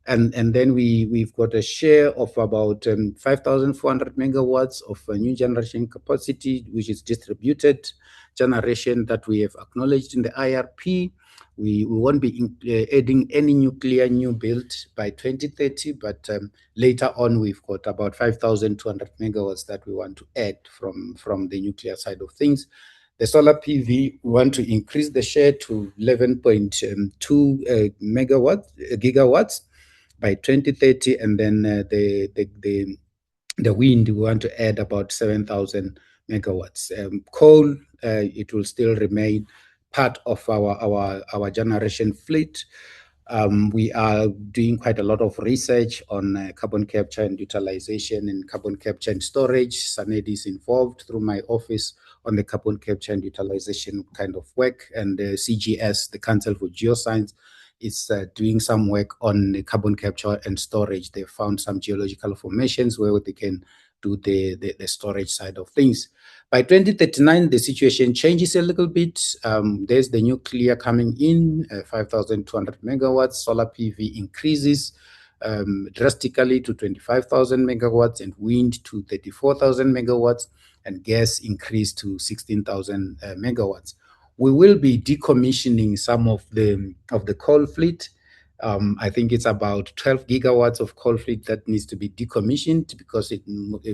And then we've got a share of about 5,400 megawatts of new generation capacity, which is distributed generation that we have acknowledged in the IRP. We won't be adding any nuclear new build by 2030, but later on we've got about 5,200 megawatts that we want to add from the nuclear side of things. The solar PV, we want to increase the share to 11.2 gigawatts by 2030, and then the wind, we want to add about 7,000 megawatts. Coal, it will still remain part of our generation fleet. We are doing quite a lot of research on carbon capture and utilization and carbon capture and storage. SANED is involved through my office on the carbon capture and utilization kind of work, and the CGS, the Council for Geoscience, is doing some work on the carbon capture and storage. They found some geological formations where they can do the storage side of things. By 2039, the situation changes a little bit. There's the nuclear coming in, 5,200 megawatts. Solar PV increases drastically to 25,000 megawatts, and wind to 34,000 megawatts, and gas increased to 16,000 megawatts. We will be decommissioning some of the coal fleet. I think it's about 12 gigawatts of coal fleet that needs to be decommissioned because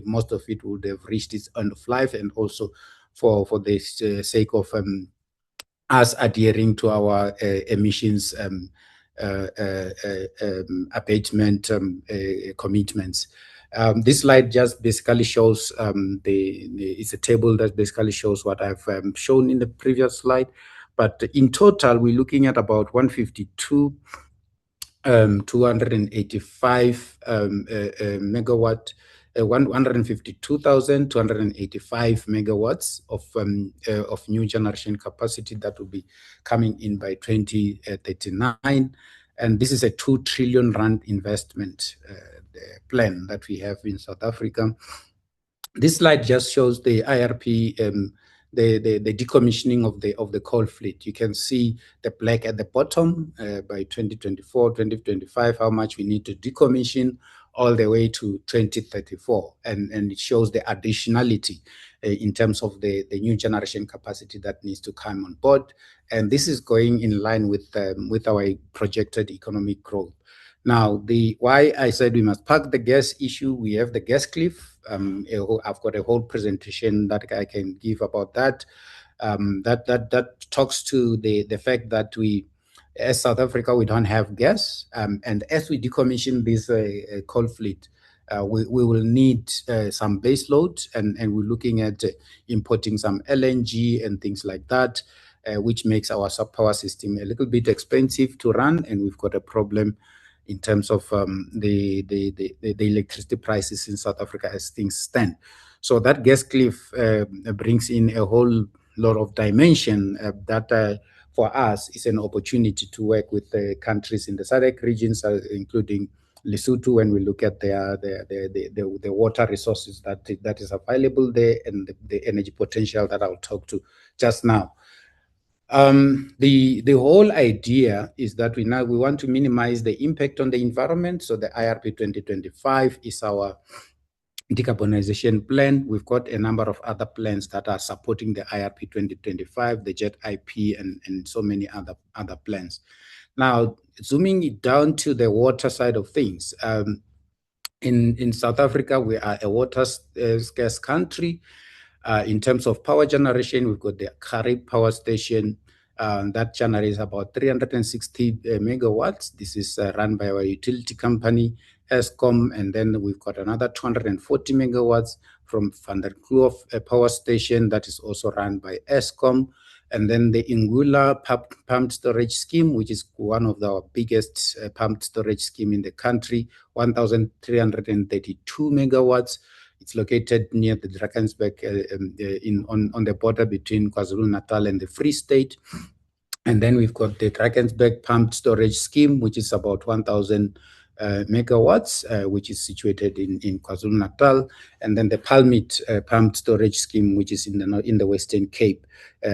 most of it would have reached its end of life, and also for the sake of us adhering to our emissions abatement commitments. This slide just basically shows it's a table that basically shows what I've shown in the previous slide. But in total, we're looking at about 285 megawatt, 152,285 megawatts of new generation capacity that will be coming in by 2039. And this is a 2 trillion rand investment plan that we have in South Africa. This slide just shows the IRP, the decommissioning of the coal fleet. You can see the black at the bottom by 2024, 2025, how much we need to decommission all the way to 2034. And it shows the additionality in terms of the new generation capacity that needs to come on board. And this is going in line with our projected economic growth. Now, why I said we must park the gas issue, we have the gas cliff. I've got a whole presentation that I can give about that. That talks to the fact that as South Africa, we don't have gas. And as we decommission this coal fleet, we will need some base load, and we're looking at importing some LNG and things like that, which makes our sub-power system a little bit expensive to run, and we've got a problem in terms of the electricity prices in South Africa as things stand. So that gas cliff brings in a whole lot of dimension that for us is an opportunity to work with the countries in the SADC regions, including Lesotho, when we look at the water resources that is available there, and the energy potential that I'll talk to just now. The whole idea is that we want to minimize the impact on the environment. So the IRP 2025 is our decarbonization plan. We've got a number of other plans that are supporting the IRP 2025, the JET IP, and so many other plans. Now, zooming it down to the water side of things, in South Africa, we are a water scarce country. In terms of power generation, we've got the Karib Power Station that generates about 360 megawatts. This is run by our utility company, Eskom, and then we've got another 240 megawatts from Van der Kloof Power Station that is also run by Eskom. And then the Ingula pumped storage scheme, which is one of our biggest pumped storage scheme in the country, 1,332 megawatts. It's located near the Drakensberg on the border between KwaZulu-Natal and the Free State. And then we've got the Drakensberg pumped storage scheme, which is about 1,000 megawatts, which is situated in KwaZulu-Natal. And then the Palmit pumped storage scheme, which is in the Western Cape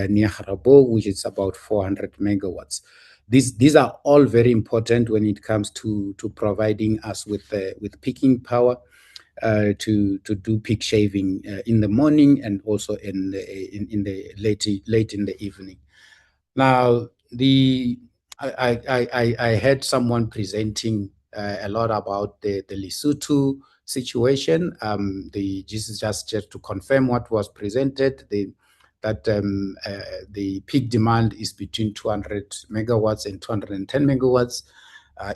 near Harabo, which is about 400 megawatts. These are all very important when it comes to providing us with peaking power. To do peak shaving in the morning and also in the late in the evening. Now, I heard someone presenting a lot about the Lesotho situation. This is just to confirm what was presented. The the peak demand is between 200 megawatts and 210 megawatts.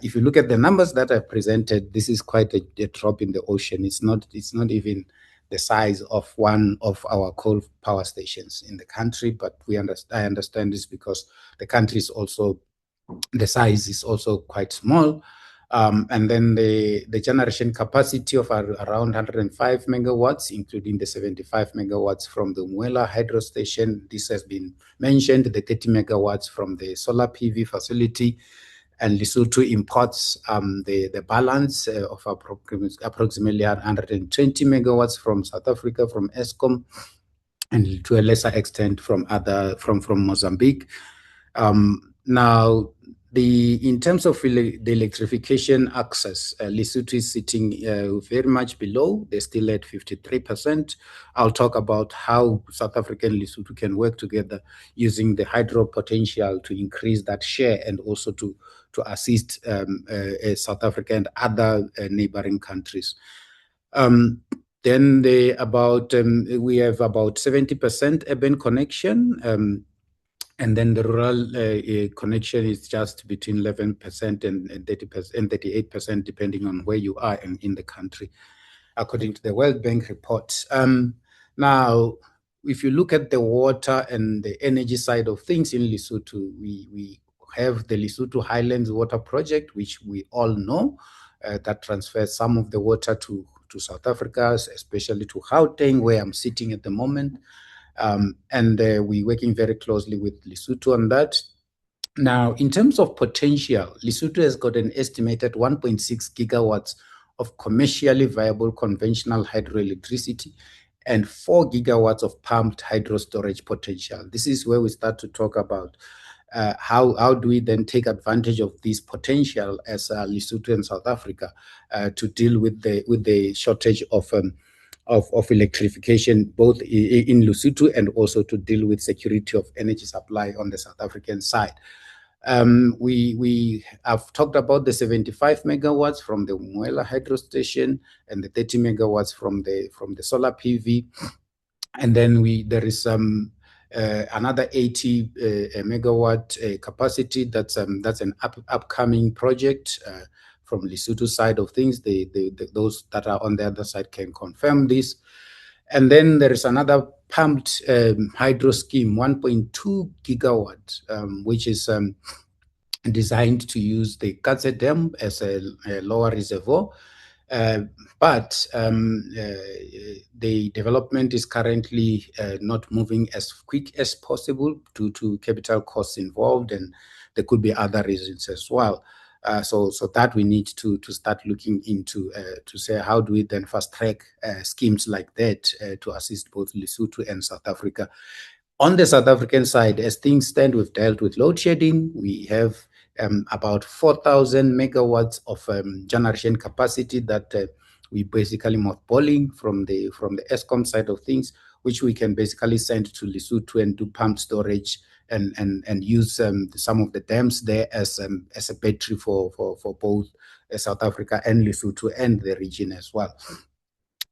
If you look at the numbers that I presented, this is quite a drop in the ocean. It's not even the size of one of our coal power stations in the country, but I understand this because the country is also, the size is also quite small. And then the generation capacity of around 105 megawatts, including the 75 megawatts from the Mwela hydro station. This has been mentioned, the 30 megawatts from the solar PV facility. And Lesotho imports the balance of approximately 120 megawatts from South Africa, from Eskom, and to a lesser extent from Mozambique. Now, in terms of the electrification access, Lesotho is sitting very much below. They're still at 53%. I'll talk about how South Africa and Lesotho can work together using the hydro potential to increase that share and also to assist South Africa and other neighboring countries. Then we have about 70% urban connection. And then the rural connection is just between 11% and 30% and 38%, depending on where you are in the country, according to the World Bank report. Now, if you look at the water and the energy side of things in Lesotho, we have the Lesotho Highlands Water Project, which we all know, that transfers some of the water to South Africa, especially to Gauteng, where I'm sitting at the moment. And we're working very closely with Lesotho on that. Now, in terms of potential, Lesotho has got an estimated 1.6 gigawatts of commercially viable conventional hydroelectricity and 4 gigawatts of pumped hydro storage potential. This is where we start to talk about how do we then take advantage of this potential as Lesotho and South Africa to deal with the shortage of electrification, both in Lesotho and also to deal with security of energy supply on the South African side. We have talked about the 75 megawatts from the Mwela hydro station and the 30 megawatts from the solar PV, and then there is another 80 megawatt capacity. That's an upcoming project. From Lesotho side of things, those that are on the other side can confirm this. And then there is another pumped hydro scheme, 1.2 gigawatt, which is designed to use the Katse Dam as a lower reservoir. But the development is currently not moving as quick as possible due to capital costs involved, and there could be other reasons as well. So that we need to start looking into to say how do we then fast track schemes like that to assist both Lesotho and South Africa. On the South African side, as things stand, we've dealt with load shedding. We have about 4,000 megawatts of generation capacity that we basically mothballing from the Eskom side of things, which we can basically send to Lesotho and do pumped storage and use some of the dams there as a battery for both South Africa and Lesotho and the region as well.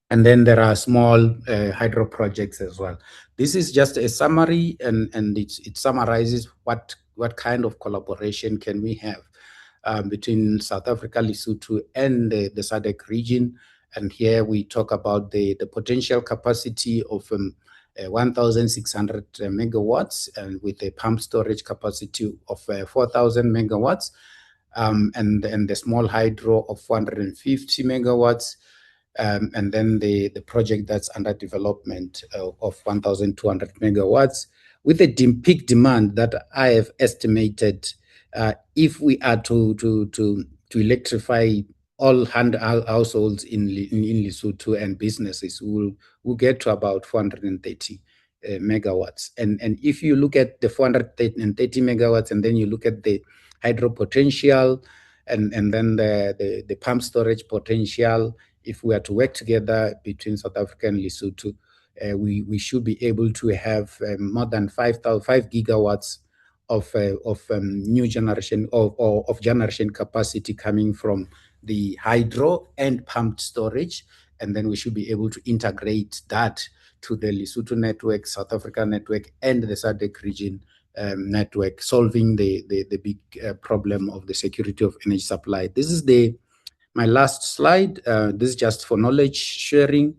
And then there are small hydro projects as well. This is just a summary, and it summarizes what kind of collaboration can we have between South Africa, Lesotho, and the SADC region. And here we talk about the potential capacity of 1,600 megawatts, and with a pump storage capacity of 4,000 megawatts, and the small hydro of 450 megawatts, and then the project that's under development of 1,200 megawatts, with a peak demand that I have estimated, if we are to electrify all households in Lesotho and businesses, will get to about 430 megawatts. And if you look at the 430 megawatts, and then you look at the hydro potential, and then the pump storage potential, if we are to work together between South Africa and Lesotho, we should be able to have more than 5 gigawatts of new generation of generation capacity coming from the hydro and pumped storage, and then we should be able to integrate that to the Lesotho network, South Africa network, and the SADC region network, solving the big problem of the security of energy supply. This is my last slide. This is just for knowledge sharing.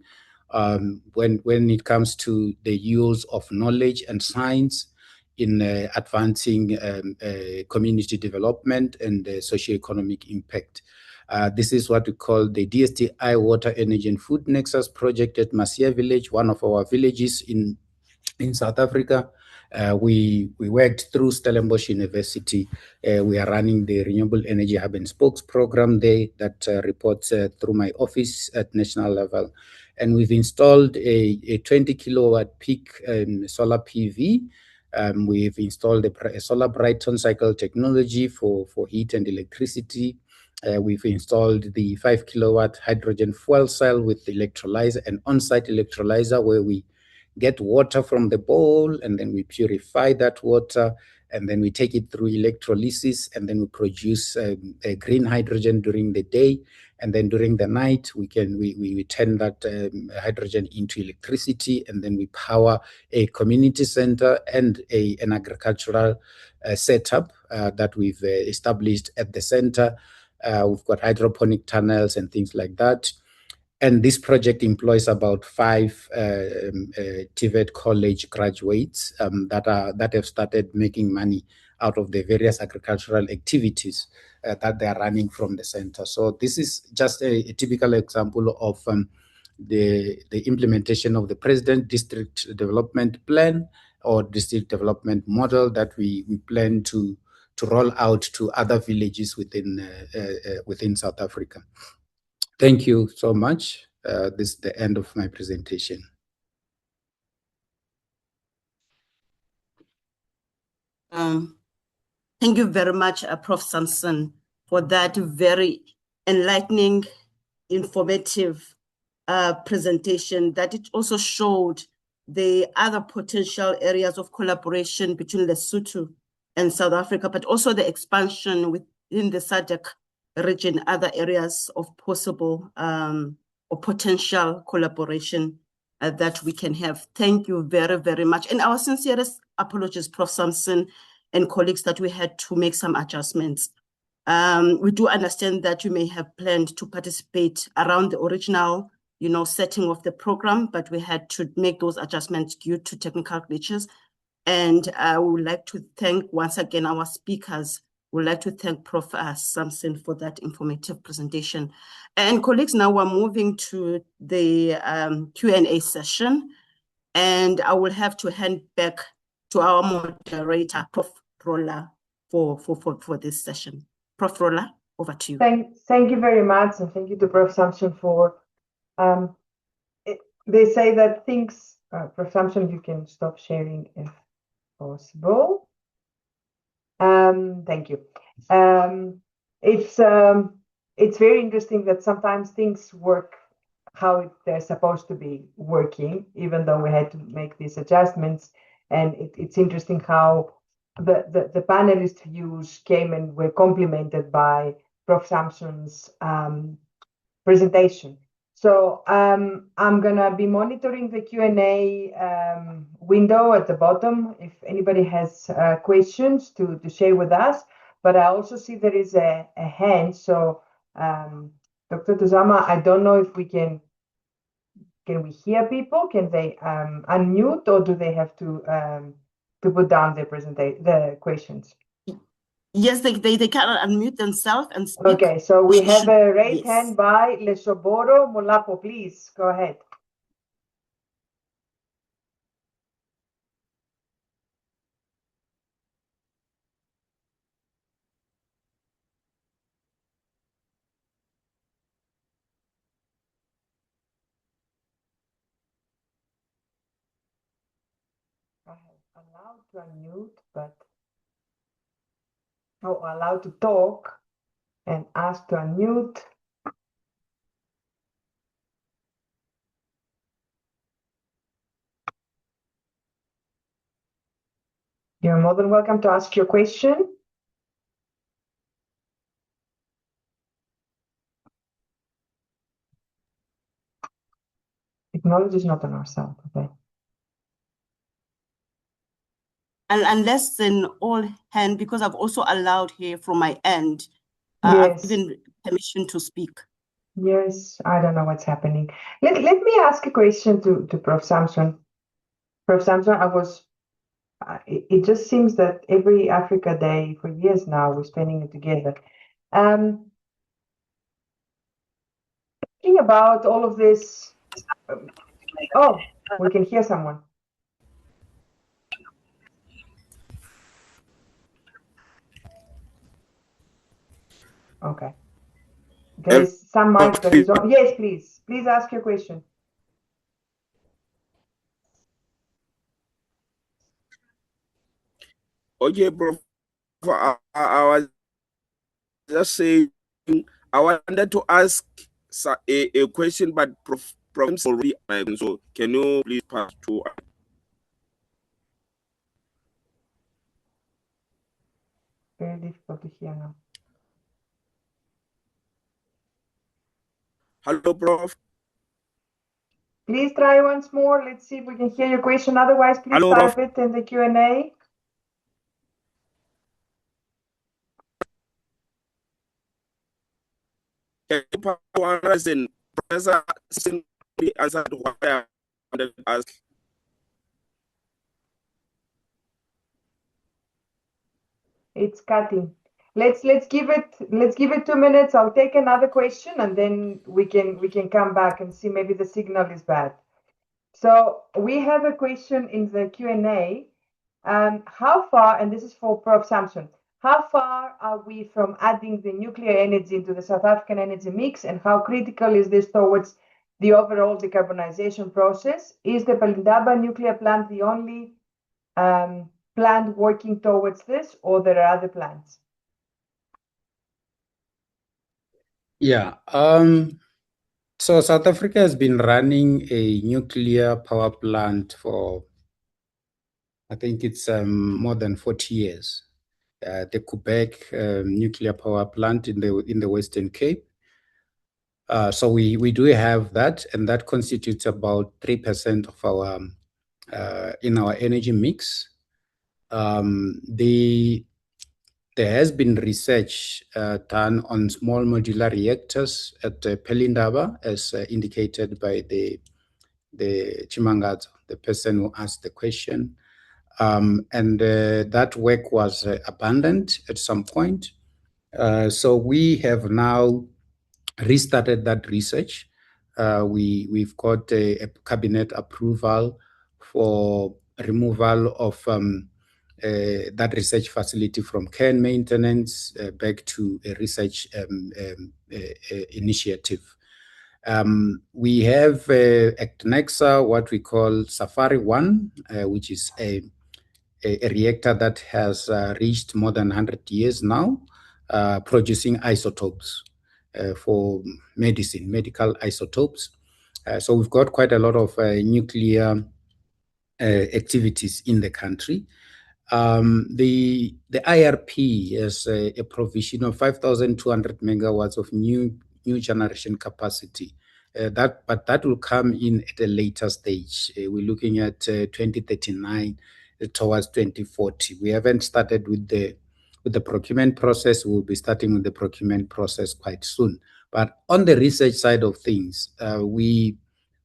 When it comes to the use of knowledge and science in advancing community development and socioeconomic impact. This is what we call the DSTI Water, Energy and Food Nexus project at Masia village, one of our villages in South Africa. We worked through Stellenbosch University. We are running the Renewable Energy Hub and Spokes program there that reports through my office at national level. And we've installed a 20 kilowatt peak solar PV. We've installed a solar Brighton cycle technology for heat and electricity. We've installed the 5 kilowatt hydrogen fuel cell with electrolyzer and on-site electrolyzer, where we get water from the bowl and then we purify that water and then we take it through electrolysis and then we produce a green hydrogen during the day, and then during the night we turn that hydrogen into electricity, and then we power a community center and an agricultural setup that we've established at the center. We've got hydroponic tunnels and things like that. And this project employs about 5 TVET college graduates that have started making money out of the various agricultural activities that they are running from the center. So this is just a typical example of the implementation of the President District Development Plan or District Development Model that we plan to roll out to other villages within South Africa. Thank you so much. This is the end of my presentation. Thank you very much, Prof. Samson, for that very enlightening, informative presentation, that it also showed the other potential areas of collaboration between Lesotho and South Africa, but also the expansion within the SADC region, other areas of possible or potential collaboration that we can have. Thank you very, very much. And our sincerest apologies, Prof. Samson and colleagues, that we had to make some adjustments. We do understand that you may have planned to participate around the original, setting of the program, but we had to make those adjustments due to technical glitches. And I would like to thank once again our speakers. We'd like to thank Prof. Samson for that informative presentation. And colleagues, now we're moving to the Q&A session. And I will have to hand back to our moderator, Prof. Rola, for this session. Prof. Rola, over to you. Thank you very much, and thank you to Prof. Samson for, they say that things, Prof. Samson, you can stop sharing if possible. Thank you. It's very interesting that sometimes things work how they're supposed to be working, even though we had to make these adjustments. And it's interesting how the panelist views came and were complemented by Prof. Samson's presentation. So I'm gonna be monitoring the Q&A window at the bottom if anybody has questions to share with us. But I also see there is a hand. So Dr. Tuzama, I don't know if we can we hear people? Can they unmute, or do they have to put down the questions? Yes, they can unmute themselves and speak. Okay, so we have a raised hand by Lesoboro Molapo. Please go ahead. I have allowed to unmute, but allowed to talk and asked to unmute. You're more than welcome to ask your question. It technology is not on our side. Okay. And unless then all hand, because I've also allowed here from my end, Yes. I've given permission to speak. Yes, I don't know what's happening. Let me ask a question to Prof. Samson. Prof. Samson, it just seems that every Africa Day for years now, we're spending it together. Thinking about all of this, oh, we can hear someone. Okay. There's some mic that is on. Yes, please. Please ask your question. Okay, Prof. I was just saying, I wanted to ask a question, but Prof already, so can you please pass to? Very difficult to hear now. Hello, Prof. Please try once more. Let's see if we can hear your question. Otherwise, please Hello, type Prof. it in the Q&A. Can you understand? Professor simply answered what I wanted to ask. It's cutting. Let's give it 2 minutes. I'll take another question and then we can come back and see maybe the signal is bad. So we have a question in the Q&A. How far, and this is for Prof. Samson, how far are we from adding the nuclear energy into the South African energy mix, and how critical is this towards the overall decarbonization process? Is the Pelindaba nuclear plant the only plant working towards this, or there are other plants? Yeah. So South Africa has been running a nuclear power plant for, I think it's more than 40 years. The Quebec nuclear power plant in the Western Cape. So we do have that, and that constitutes about 3% of our in our energy mix. There has been research done on small modular reactors at Pelindaba, as indicated by the Chimangazo, the person who asked the question. And that work was abandoned at some point. So we have now restarted that research. We've got a cabinet approval for removal of that research facility from care and maintenance back to a research initiative. We have at Nexus what we call Safari 1, which is a reactor that has reached more than 100 years now, producing isotopes for medical isotopes. So we've got quite a lot of nuclear activities in the country. The IRP is a provision of 5,200 megawatts of new generation capacity. But that will come in at a later stage. We're looking at 2039 towards 2040. We haven't started with the procurement process. We'll be starting with the procurement process quite soon. But on the research side of things, we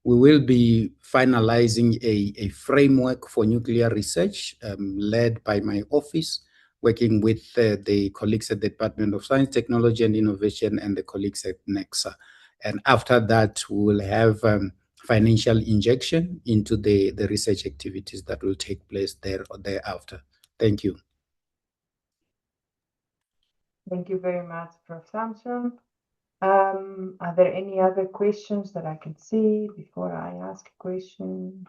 will be finalizing a framework for nuclear research led by my office, working with the colleagues at the Department of Science, Technology and Innovation and the colleagues at Nexus. And after that, we will have financial injection into the research activities that will take place there or thereafter. Thank you. Thank you very much, Prof. Samson. Are there any other questions that I can see before I ask a question?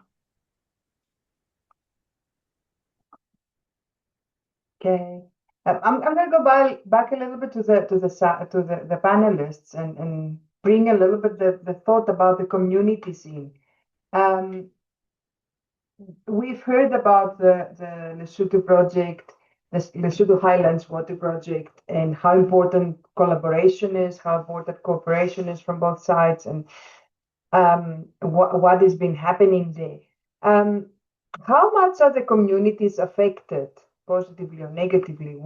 Okay, I'm going to go back a little bit to the panelists and bring a little bit the thought about the community scene. We've heard about the Lesotho project, the Lesotho Highlands Water Project, and how important collaboration is, how important cooperation is from both sides. And what has been happening there. How much are the communities affected, positively or negatively,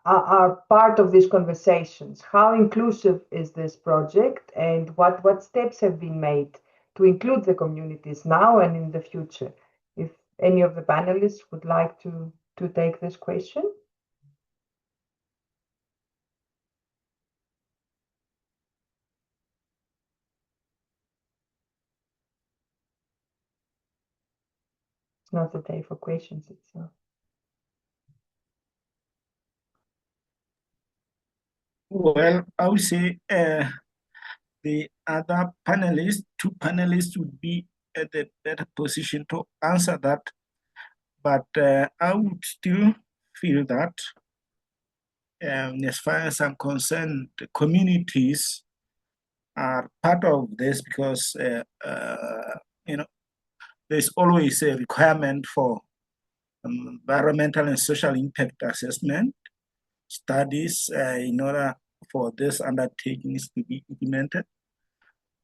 are part of these conversations? How inclusive is this project, and what steps have been made to include the communities now and in the future? If any of the panelists would like to take this question. It's not a day for questions itself. Well, I would say the other panelists, two panelists, would be at a better position to answer that. But I would still feel that, as far as I'm concerned, the communities are part of this because there's always a requirement for environmental and social impact assessment studies in order for this undertakings to be implemented.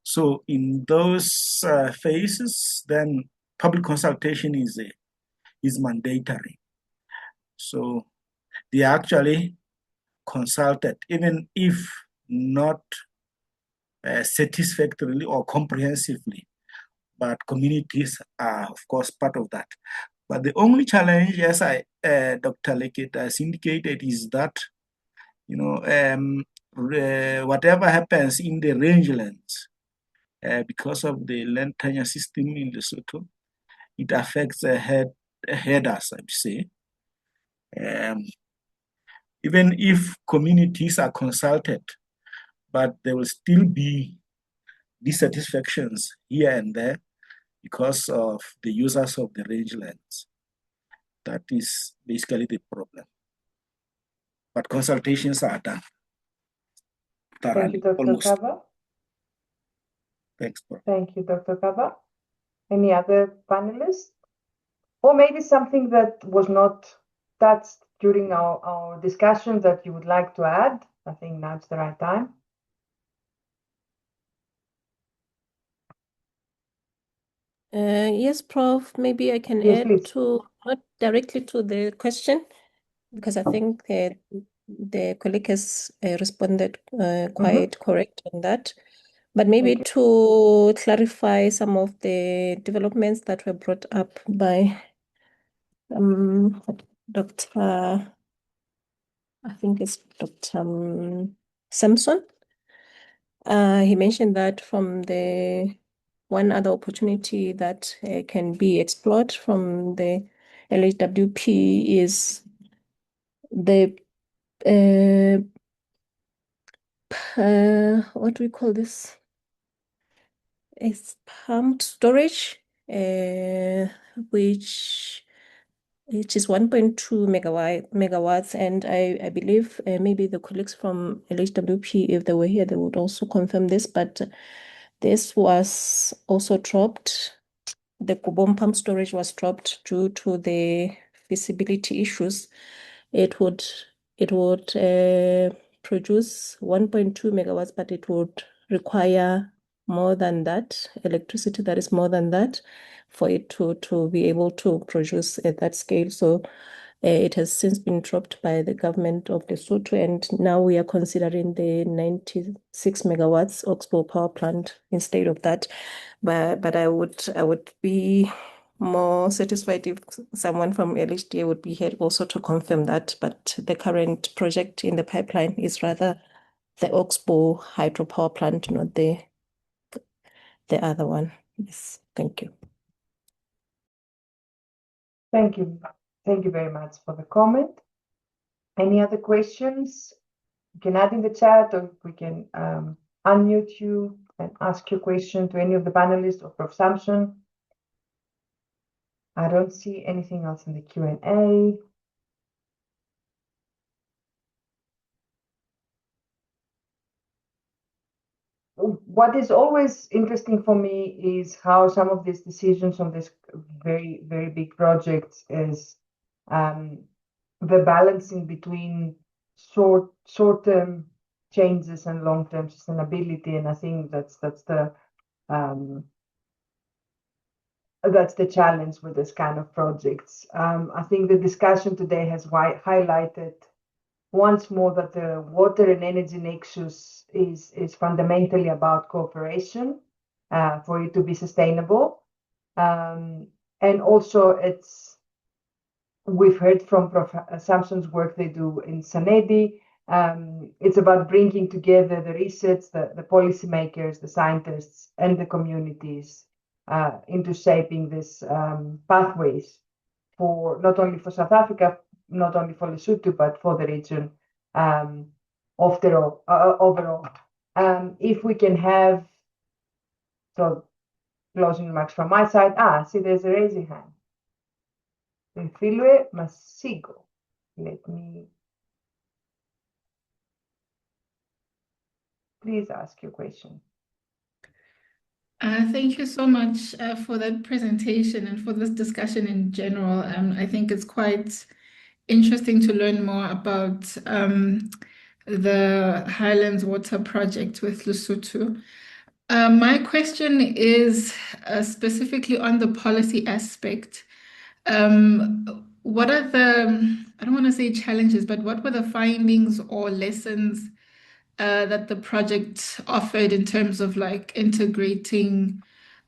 So in those phases, then public consultation is mandatory. So they are actually consulted, even if not satisfactorily or comprehensively, but communities are, of course, part of that. But the only challenge, as Dr. Lekit has indicated, is that whatever happens in the rangelands, because of the land tenure system in Lesotho, it affects headers, I would say. Even if communities are consulted, but there will still be dissatisfactions here and there because of the users of the rangelands. That is basically the problem. But consultations are done thoroughly, Thank you, Dr. Kaba. Thanks, Prof. Thank you, Dr. Kaba. Any other panelists? Or maybe something that was not touched during our discussion that you would like to add? I think now's the right time. Yes, Prof. Maybe I can Yes, add please. to, not directly to the question, because I think the colleague has responded quite correct on that. But maybe to clarify some of the developments that were brought up by Dr. I think it's Dr. Samson. He mentioned that from the one other opportunity that can be explored from the LHWP is the what do we call this? It's pumped storage, which is 1.2 megawatts, and I believe maybe the colleagues from LHWP, if they were here, they would also confirm this, but this was also dropped. The Kubom pump storage was dropped due to the feasibility issues. It would produce 1.2 megawatts, but it would require more than that, electricity that is more than that, for it to be able to produce at that scale. So it has since been dropped by the government of Lesotho, and now we are considering the 96 megawatts Oxbow power plant instead of that. But I would be more satisfied if someone from LHDA would be here also to confirm that. But the current project in the pipeline is rather the Oxbow hydropower plant, not the other one. Yes, thank you. Thank you. Thank you very much for the comment. Any other questions? You can add in the chat, or we can unmute you and ask your question to any of the panelists or Prof. Samson. I don't see anything else in the Q&A. What is always interesting for me is how some of these decisions on this very, very big projects is the balancing between short-term changes and long-term sustainability. And I think that's the That's the challenge with this kind of projects. I think the discussion today has highlighted once more that the water and energy nexus is fundamentally about cooperation for it to be sustainable. And also we've heard from Prof. Samson's work they do in Sanedi. It's about bringing together the research, the policymakers, the scientists, and the communities into shaping these pathways for not only for South Africa, not only for Lesotho, but for the region overall. If we can have, so closing remarks from my side. See, there's a raising hand. Refilwe Masigo. Let me, please ask your question. Thank you so much for that presentation and for this discussion in general. I think it's quite interesting to learn more about the Highlands Water Project with Lesotho. My question is specifically on the policy aspect. What are the, I don't want to say challenges, but what were the findings or lessons that the project offered in terms of like integrating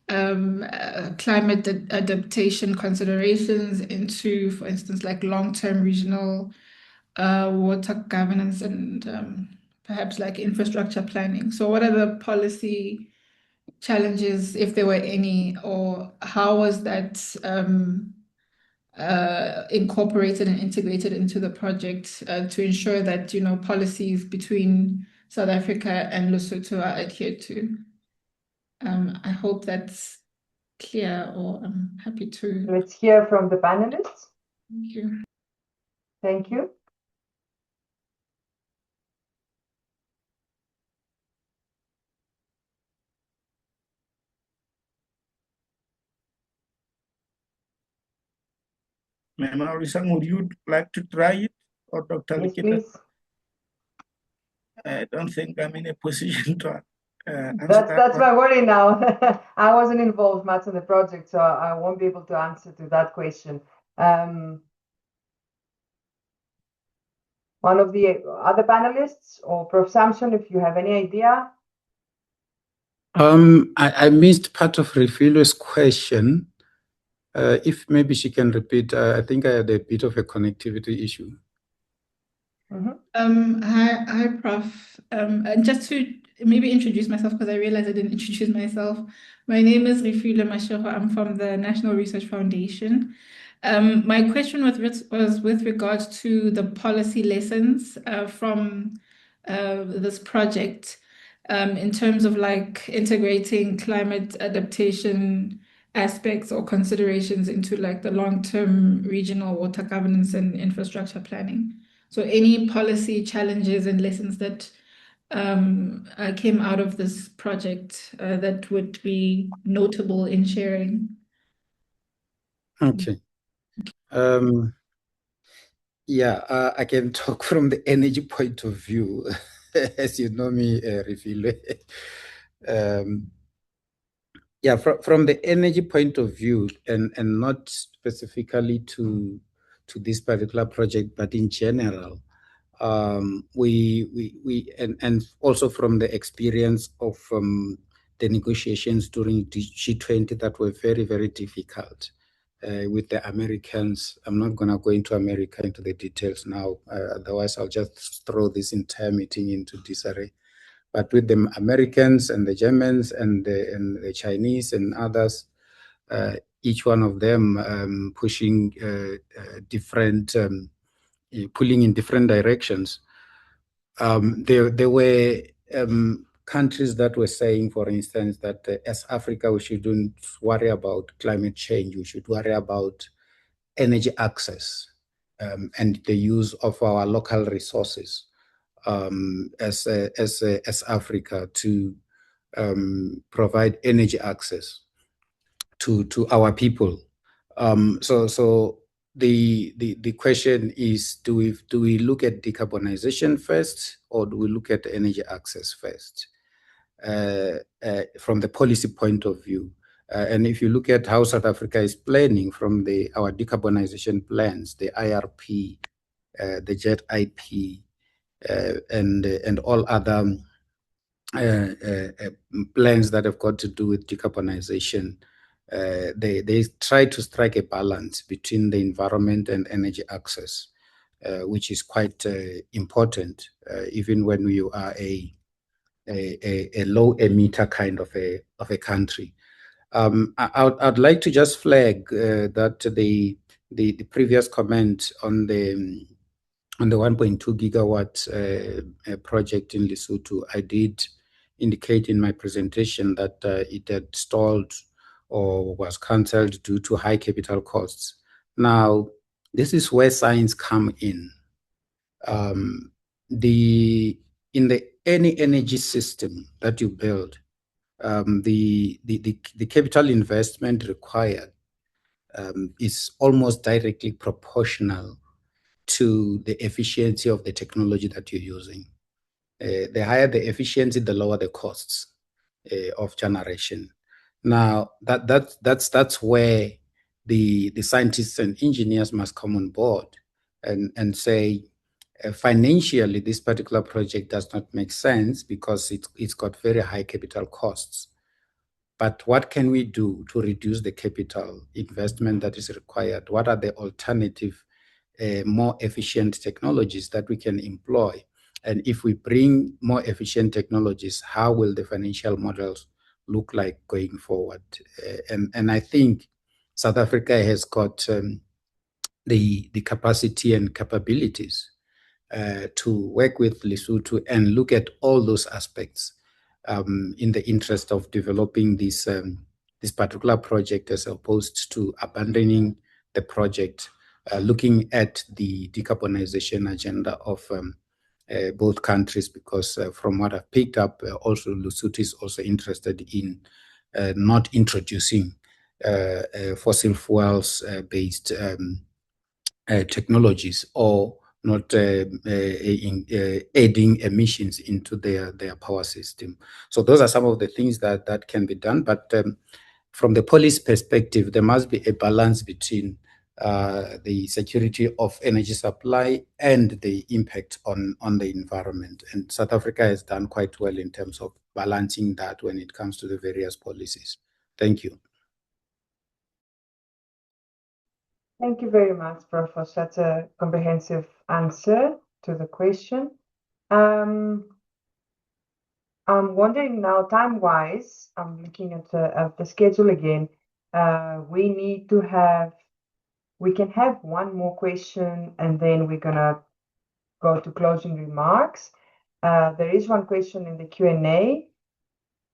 climate adaptation considerations into, for instance, like long-term regional water governance and perhaps like infrastructure planning? So what are the policy challenges, if there were any, or how was that incorporated and integrated into the project to ensure that, you know, policies between South Africa and Lesotho are adhered to? I hope that's clear, or I'm happy to. Let's hear from the panelists. Thank you. Thank you. Ma'am Arisa, would you like to try it, or Dr. Yes, Likita? please. I don't think I'm in a position to answer That's my worry now. I wasn't involved much in the project, so I won't be able to answer to that question. One of the other panelists, or Prof. Samson, if you have any idea. I missed part of Refilwe's question. If maybe she can repeat, I think I had a bit of a connectivity issue. Hi, Prof. And just to maybe introduce myself, because I realized I didn't introduce myself. My name is Refilwe Mashego. I'm from the National Research Foundation. My question was with regards to the policy lessons from this project in terms of like integrating climate adaptation aspects or considerations into like the long-term regional water governance and infrastructure planning. So any policy challenges and lessons that came out of this project that would be notable in sharing? Okay. Yeah, I can talk from the energy point of view, as you know me, Refilwe. Yeah, from the energy point of view, and not specifically to this particular project, but in general, and also from the experience of the negotiations during G20 that were very, very difficult with the Americans. I'm not going to go into America into the details now, otherwise I'll just throw this entire meeting into disarray. But with the Americans and the Germans and the Chinese and others, each one of them pushing different, pulling in different directions. There were countries that were saying, for instance, that as Africa, we shouldn't worry about climate change. We should worry about energy access and the use of our local resources as Africa to provide energy access to our people. So the question is, do we look at decarbonization first, or do we look at energy access first? from the policy point of view. And if you look at how South Africa is planning from our decarbonization plans, the IRP, the JET IP, and all other plans that have got to do with decarbonization, they try to strike a balance between the environment and energy access, which is quite important, even when you are a low emitter kind of a country. I'd like to just flag that the previous comment on the 1.2 gigawatt project in Lesotho, I did indicate in my presentation that it had stalled or was cancelled due to high capital costs. Now, this is where science come in. In any energy system that you build, the capital investment required is almost directly proportional to the efficiency of the technology that you're using. The higher the efficiency, the lower the costs of generation. Now, that's where the scientists and engineers must come on board and say, financially, this particular project does not make sense because it's got very high capital costs. But what can we do to reduce the capital investment that is required? What are the alternative, more efficient technologies that we can employ? And if we bring more efficient technologies, how will the financial models look like going forward? And I think South Africa has got the capacity and capabilities to work with Lesotho and look at all those aspects in the interest of developing this particular project, as opposed to abandoning the project, looking at the decarbonization agenda of both countries, because from what I've picked up, also Lesotho is also interested in not introducing fossil fuels based technologies, or not adding emissions into their power system. So those are some of the things that can be done. But from the policy perspective, there must be a balance between the security of energy supply and the impact on the environment. And South Africa has done quite well in terms of balancing that when it comes to the various policies. Thank you. Thank you very much, Prof, for such a comprehensive answer to the question. I'm wondering now, time-wise, I'm looking at the schedule again. We can have one more question, and then we're gonna go to closing remarks. There is one question in the Q&A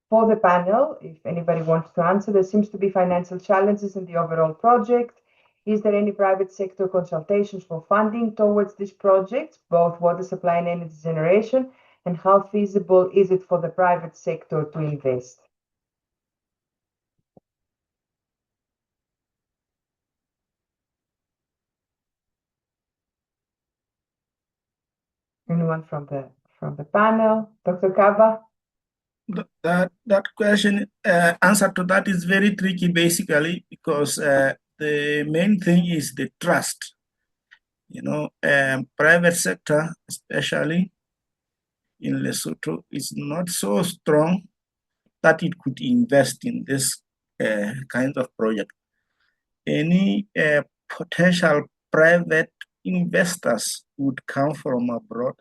for the panel. If anybody wants to answer, there seems to be financial challenges in the overall project. Is there any private sector consultations for funding towards this project, both water supply and energy generation, and how feasible is it for the private sector to invest? Anyone from the panel? Dr. Kaba? That question, answer to that is very tricky, basically, because the main thing is the trust. You know, private sector, especially in Lesotho, is not so strong that it could invest in this kind of project. Any potential private investors would come from abroad,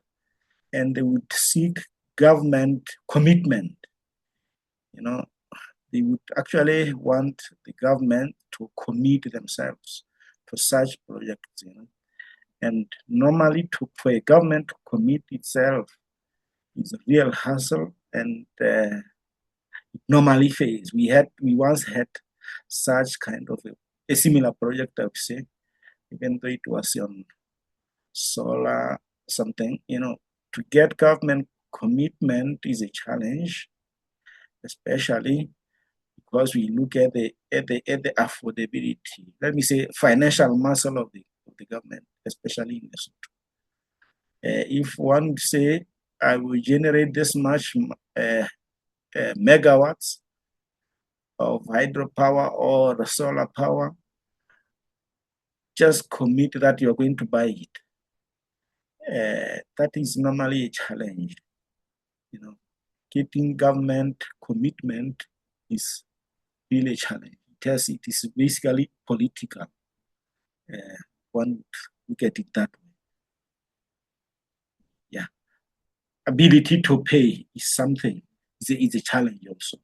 and they would seek government commitment. You know, they would actually want the government to commit themselves to such projects, you know. And normally for a government to commit itself is a real hassle, and it normally fails. We once had such kind of a similar project, I would say, even though it was on solar something, you know. To get government commitment is a challenge, especially because we look at the affordability, let me say, financial muscle of the government, especially in Lesotho. If one would say, I will generate this much megawatts of hydropower or solar power, just commit that you're going to buy it. That is normally a challenge. Getting government commitment is really a challenge. It is basically political. One look at it that way. Yeah. Ability to pay is something, is a challenge also.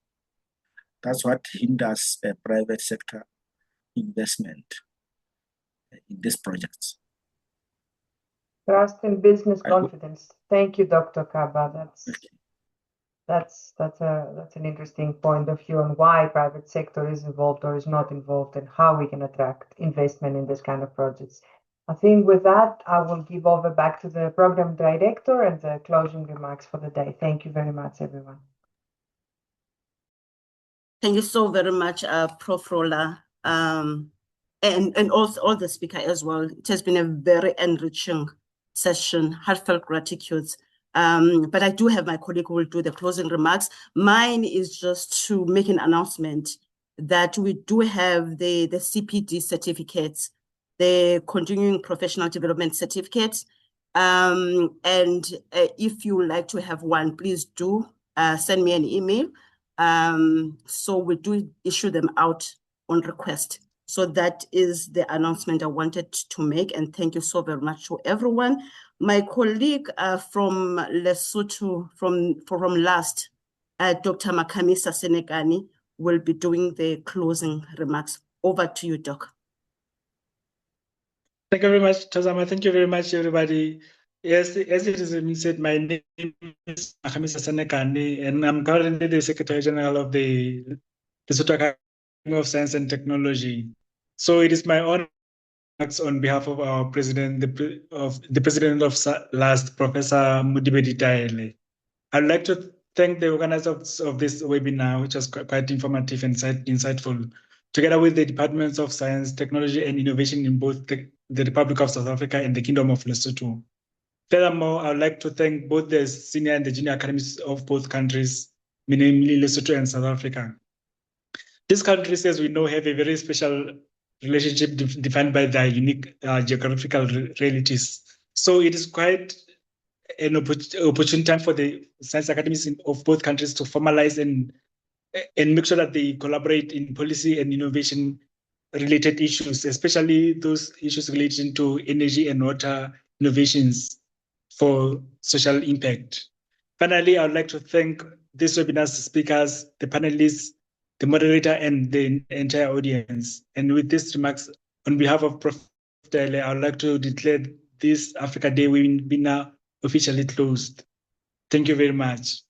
That's what hinders private sector investment in these projects. Trust and business confidence. Thank you, Dr. Kaba. That's an interesting point of view on why private sector is involved or is not involved, and how we can attract investment in this kind of projects. I think with that, I will give over back to the program director and the closing remarks for the day. Thank you very much, everyone. Thank you so very much, Prof. Rola, and also all the speakers as well. It has been a very enriching session, heartfelt gratitude. But I do have my colleague who will do the closing remarks. Mine is just to make an announcement that we do have the CPD certificates, the Continuing Professional Development Certificates. And if you would like to have one, please do send me an email. So we do issue them out on request. So that is the announcement I wanted to make, and thank you so very much to everyone. My colleague from Lesotho, from LAST, Dr. Makamisa Senekani, will be doing the closing remarks. Over to you, Doc. Thank you very much, Tazama. Thank you very much, everybody. Yes, as it is said, my name is Makamisa Senekani, and I'm currently the Secretary General of the Lesotho Academy of Science and Technology. So it is my honor on behalf of our president, the president of LAST, Professor Mudibedi Taele. I'd like to thank the organizers of this webinar, which was quite informative and insightful, together with the Departments of Science, Technology, and Innovation in both the Republic of South Africa and the Kingdom of Lesotho. Furthermore, I would like to thank both the senior and the junior academies of both countries, namely Lesotho and South Africa. These countries, as we know, have a very special relationship defined by their unique geographical realities. So it is quite an opportune time for the science academies of both countries to formalize and make sure that they collaborate in policy and innovation related issues, especially those issues relating to energy and water innovations for social impact. Finally, I would like to thank this webinar's speakers, the panelists, the moderator, and the entire audience. And with these remarks, on behalf of Prof. Taele, I would like to declare this Africa Day webinar officially closed. Thank you very much.